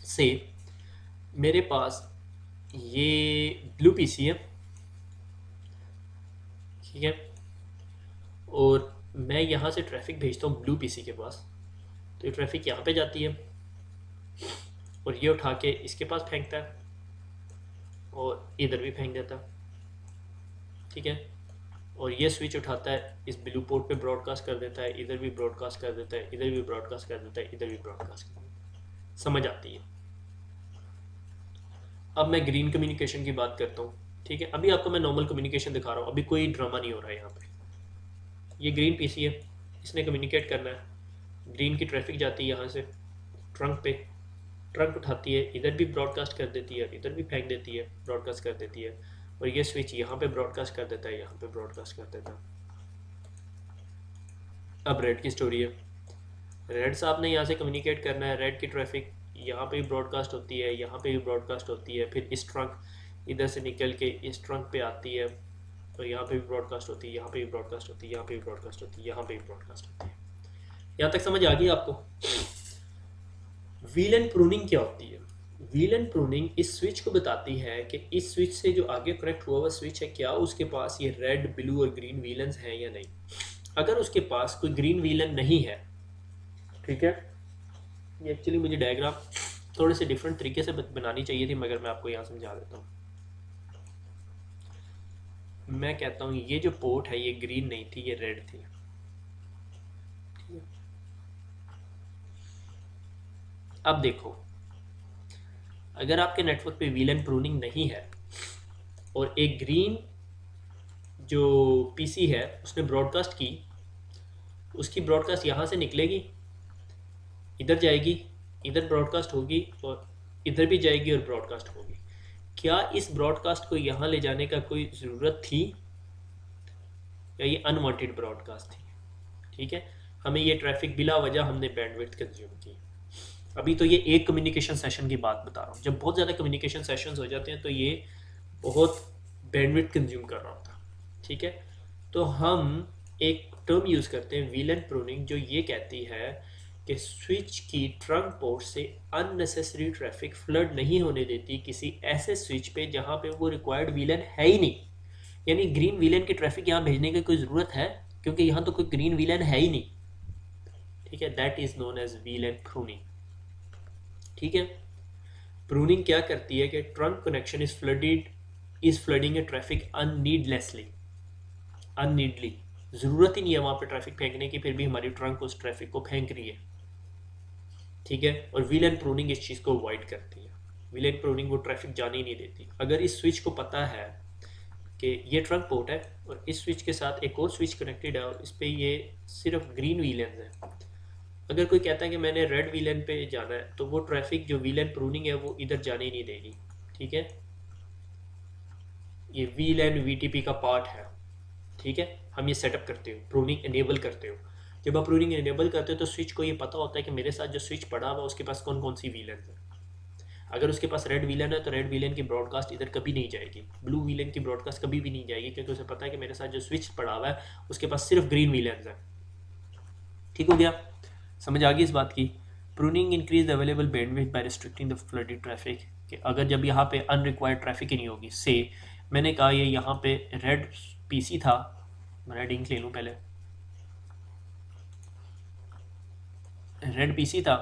Speaker 1: से। मेरे पास ये ब्लू पीसी है, ठीक है, और मैं यहाँ से ट्रैफिक भेजता हूँ ब्लू पीसी के पास, तो ये ट्रैफिक यहाँ पे जाती है और ये उठा के इसके पास फेंकता है और इधर भी फेंक देता है। ठीक है, और ये स्विच उठाता है, इस ब्लू पोर्ट पे ब्रॉडकास्ट कर देता है, इधर भी ब्रॉडकास्ट कर देता है, इधर भी ब्रॉडकास्ट कर देता है, इधर भी ब्रॉडकास्ट कर देता है। समझ आती है? अब मैं ग्रीन कम्युनिकेशन की बात करता हूँ। ठीक है, अभी आपको मैं नॉर्मल कम्युनिकेशन दिखा रहा हूँ, अभी कोई ड्रामा नहीं हो रहा है यहाँ पे। ये ग्रीन पीसी है, इसने कम्युनिकेट करना है। ग्रीन की ट्रैफिक जाती है यहाँ से ट्रंक पे, ट्रंक उठाती है, इधर भी ब्रॉडकास्ट कर देती है, इधर भी फेंक देती है, ब्रॉडकास्ट कर देती है, और ये स्विच यहाँ पे ब्रॉडकास्ट कर देता है, यहाँ पे ब्रॉडकास्ट कर देता है। अब रेड की स्टोरी है, रेड साहब ने यहाँ से कम्युनिकेट करना है, रेड की ट्रैफिक यहाँ पे भी ब्रॉडकास्ट होती है, यहाँ पे भी ब्रॉडकास्ट होती है, फिर इस ट्रंक इधर से निकल के इस ट्रंक पे आती है, तो यहाँ पे भी ब्रॉडकास्ट होती है, यहाँ पे भी ब्रॉडकास्ट होती है, यहाँ पे भी ब्रॉडकास्ट होती है, यहाँ पे भी ब्रॉडकास्ट होती है। यहाँ तक समझ आ गई आपको? व्हील एंड प्रूनिंग क्या होती है? व्हील एंड प्रूनिंग इस स्विच को बताती है कि इस स्विच से जो आगे कनेक्ट हुआ हुआ स्विच है, क्या उसके पास ये रेड, ब्लू और ग्रीन व्हीलन्स हैं या नहीं। अगर उसके पास कोई ग्रीन व्हीलन नहीं है, ठीक है, ये एक्चुअली मुझे डायग्राम थोड़े से डिफरेंट तरीके से बनानी चाहिए थी, मगर मैं आपको यहाँ समझा देता हूँ। मैं कहता हूँ ये जो पोर्ट है ये ग्रीन नहीं थी, ये रेड थी। अब देखो, अगर आपके नेटवर्क पे व्हील एंड प्रूनिंग नहीं है और एक ग्रीन जो पीसी है उसने ब्रॉडकास्ट की, उसकी ब्रॉडकास्ट यहाँ से निकलेगी, इधर जाएगी, इधर ब्रॉडकास्ट होगी, और इधर भी जाएगी और ब्रॉडकास्ट होगी। क्या इस ब्रॉडकास्ट को यहाँ ले जाने का कोई ज़रूरत थी, या ये अनवांटेड ब्रॉडकास्ट थी? ठीक है, हमें ये ट्रैफिक बिला वजह हमने बैंडविड्थ कंज्यूम की। अभी तो ये एक कम्युनिकेशन सेशन की बात बता रहा हूँ, जब बहुत ज़्यादा कम्युनिकेशन सेशंस हो जाते हैं तो ये बहुत बैंडविड्थ कंज्यूम कर रहा होता है। ठीक है, तो हम एक टर्म यूज़ करते हैं व्हील एंड प्रूनिंग, जो ये कहती है कि स्विच की ट्रंक पोर्ट से अननेसेसरी ट्रैफिक फ्लड नहीं होने देती किसी ऐसे स्विच पे जहाँ पे वो रिक्वायर्ड व्हीलन है ही नहीं। यानी ग्रीन व्हीलन की ट्रैफिक यहाँ भेजने की कोई ज़रूरत है, क्योंकि यहाँ तो कोई ग्रीन व्हीलन है ही नहीं। ठीक है, that is known as wheel and pruning. ठीक है, प्रूनिंग क्या करती है कि trunk connection is flooding a traffic unneedlessly, unneedly, ज़रूरत ही नहीं है वहाँ पे ट्रैफिक फेंकने की, फिर भी हमारी ट्रंक उस ट्रैफिक को फेंक रही है। ठीक है, और व्हील एंड प्रूनिंग इस चीज़ को अवॉइड करती है। व्हील एंड प्रूनिंग वो ट्रैफिक जाने ही नहीं देती। अगर इस स्विच को पता है कि ये ट्रंक पोर्ट है और इस स्विच के साथ एक और स्विच कनेक्टेड है और इस पर ये सिर्फ ग्रीन व्हीलन है, अगर कोई कहता है कि मैंने रेड व्हीलन पे जाना है तो वो ट्रैफिक जो व्हील एंड प्रूनिंग है वो इधर जाने ही नहीं देगी। ठीक है, ये व्हील एंड वीटीपी का पार्ट है। ठीक है, हम ये सेटअप करते हो, प्रूनिंग इनेबल करते हो। जब आप प्रूनिंग इनेबल करते हो तो स्विच को ये पता होता है कि मेरे साथ जो स्विच पड़ा हुआ है उसके पास कौन कौन सी व्हीलन है। अगर उसके पास रेड व्हीलन है तो रेड व्हीलन की ब्रॉडकास्ट इधर कभी नहीं जाएगी, ब्लू व्हीलन की ब्रॉडकास्ट कभी भी नहीं जाएगी, क्योंकि उसे पता है कि मेरे साथ जो स्विच पड़ा हुआ है उसके पास सिर्फ ग्रीन व्हीलन है। ठीक हो गया, समझ आ गई इस बात की। Pruning increase available bandwidth by restricting the flooded traffic, कि अगर जब यहाँ पे अनरिक्वायर्ड ट्रैफिक ही नहीं होगी, से मैंने कहा ये यहाँ पे रेड पीसी था, मैं रेड इंक ले लूँ पहले, रेड पीसी था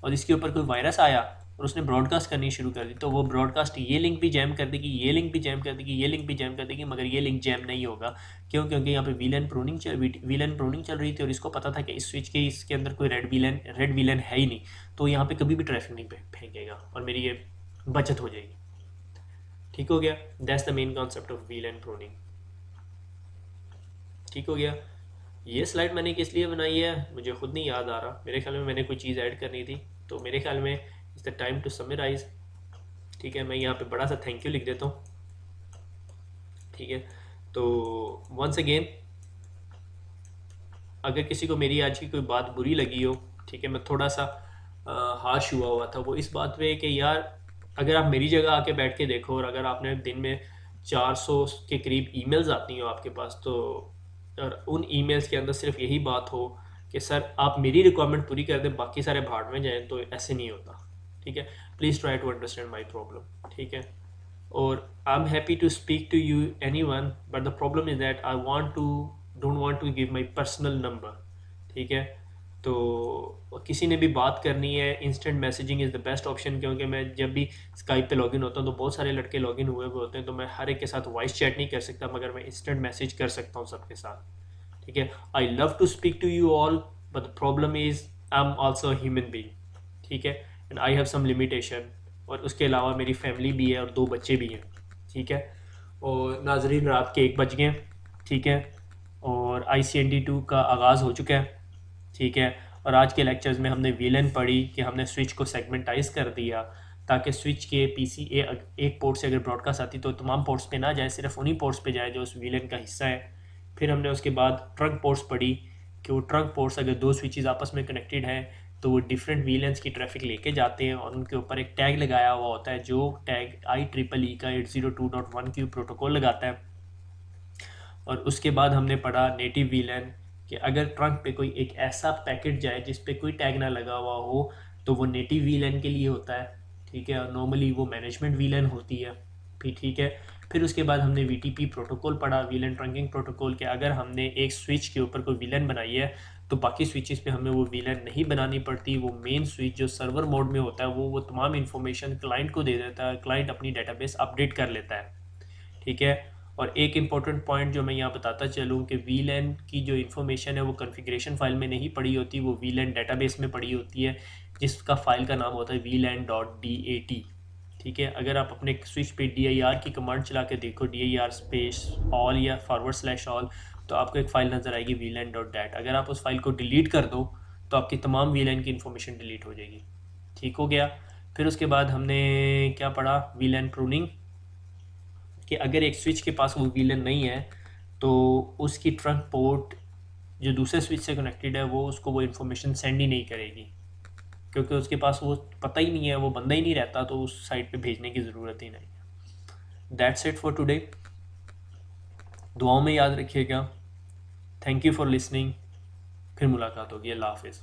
Speaker 1: और इसके ऊपर कोई वायरस आया और उसने ब्रॉडकास्ट करनी शुरू कर दी, तो वो ब्रॉडकास्ट ये लिंक भी जैम कर देगी, ये लिंक भी जैम कर देगी, ये लिंक भी जैम कर देगी, मगर ये लिंक जैम नहीं होगा। क्यों? क्योंकि यहाँ पे व्हील एंड प्रूनिंग चल रही थी और इसको पता था कि इस स्विच के इसके अंदर कोई रेड व्हीलन है ही नहीं, तो यहाँ पे कभी भी ट्रैफिक नहीं फेंकेगा और मेरी ये बचत हो जाएगी। ठीक हो गया, that's the main concept of wheel and pruning. ठीक हो गया। ये स्लाइड मैंने किस लिए बनाई है मुझे खुद नहीं याद आ रहा, मेरे ख्याल में मैंने कोई चीज़ ऐड करनी थी, तो मेरे ख्याल में it's the time to summarise. ठीक है, मैं यहाँ पे बड़ा सा थैंक यू लिख देता हूँ। ठीक है, तो वंस अगेन अगर किसी को मेरी आज की कोई बात बुरी लगी हो, ठीक है, मैं थोड़ा सा हार्श हुआ था, वो इस बात पे कि यार अगर आप मेरी जगह आके बैठ के देखो और अगर आपने दिन में 400 के करीब ईमेल्स आती हो आपके पास, तो और उन ईमेल्स के अंदर सिर्फ यही बात हो कि सर आप मेरी रिक्वायरमेंट पूरी कर दें, बाकी सारे भाड़ में जाएं, तो ऐसे नहीं होता। ठीक है, please try to understand my problem. ठीक है, और I am happy to speak to you anyone, but the problem is that I want to don't want to give my personal number. ठीक है, तो किसी ने भी बात करनी है, instant messaging is the best option, क्योंकि मैं जब भी स्काइप पे लॉगिन होता हूँ तो बहुत सारे लड़के लॉगिन हुए होते हैं, तो मैं हर एक के साथ वॉइस चैट नहीं कर सकता, मगर मैं इंस्टेंट मैसेज कर सकता हूँ सबके साथ। ठीक है, I love to speak to you all, but the problem is I am also human being. ठीक है, and I have some limitation, और उसके अलावा मेरी फैमिली भी है और 2 बच्चे भी हैं। ठीक है, और नाजरीन रात के 1 बज गए। ठीक है, और ICND2 का आगाज़ हो चुका है। ठीक है, और आज के लेक्चर्स में हमने वीलन पढ़ी कि हमने स्विच को सेगमेंटाइज कर दिया ताकि स्विच के PCA एक पोर्ट से अगर ब्रॉडकास्ट आती तो तमाम पोर्ट्स पे ना जाए, सिर्फ उन्हीं पोर्ट्स पे जाए जो उस वीलन का हिस्सा है। फिर हमने उसके बाद ट्रंक पोर्ट्स पढ़ी कि वो ट्रंक पोर्ट्स अगर 2 स्विचेस आपस में कनेक्टेड हैं तो वो डिफरेंट वीलेंस की ट्रैफिक लेके जाते हैं और उनके ऊपर एक टैग लगाया हुआ होता है, जो टैग IEEE का 802.1Q प्रोटोकॉल लगाता है। और उसके बाद हमने पढ़ा नेटिव वीलन, कि अगर ट्रंक पे कोई एक ऐसा पैकेट जाए जिस पे कोई टैग ना लगा हुआ हो तो वो नेटिव वीलन के लिए होता है। ठीक है, और नॉर्मली वो मैनेजमेंट वीलन होती है। फिर ठीक है, फिर उसके बाद हमने VTP प्रोटोकॉल पढ़ा, वीलन ट्रंकिंग प्रोटोकॉल, के अगर हमने एक स्विच के ऊपर कोई वीलन बनाई है तो बाकी स्विचेस पे हमें वो वीलन नहीं बनानी पड़ती। वो मेन स्विच जो सर्वर मोड में होता है वो तमाम इन्फॉर्मेशन क्लाइंट को दे देता है, क्लाइंट अपनी डेटाबेस अपडेट कर लेता है। ठीक है, और एक इम्पॉर्टेंट पॉइंट जो मैं यहाँ बताता चलूँ कि वीलन की जो इन्फॉर्मेशन है वो कॉन्फ़िगरेशन फाइल में नहीं पड़ी होती, वो वीलन डेटाबेस में पड़ी होती है, जिसका फाइल का नाम होता है vlan.dat। ठीक है, अगर आप अपने स्विच पे dir की कमांड चला के देखो, dir स्पेस ऑल या /all, तो आपको एक फ़ाइल नज़र आएगी vlan.dat। अगर आप उस फाइल को डिलीट कर दो तो आपकी तमाम वीलन की इन्फॉर्मेशन डिलीट हो जाएगी। ठीक हो गया। फिर उसके बाद हमने क्या पढ़ा, वीलन प्रूनिंग, कि अगर एक स्विच के पास वो वीलन नहीं है तो उसकी ट्रंक पोर्ट जो दूसरे स्विच से कनेक्टेड है वो उसको वो इन्फॉर्मेशन सेंड ही नहीं करेगी, क्योंकि उसके पास वो पता ही नहीं है, वो बंदा ही नहीं रहता, तो उस साइट पे भेजने की ज़रूरत ही नहीं है। That's it for today. दुआओं में याद रखिएगा। Thank you for listening. फिर मुलाकात होगी। अल्लाह हाफिज़।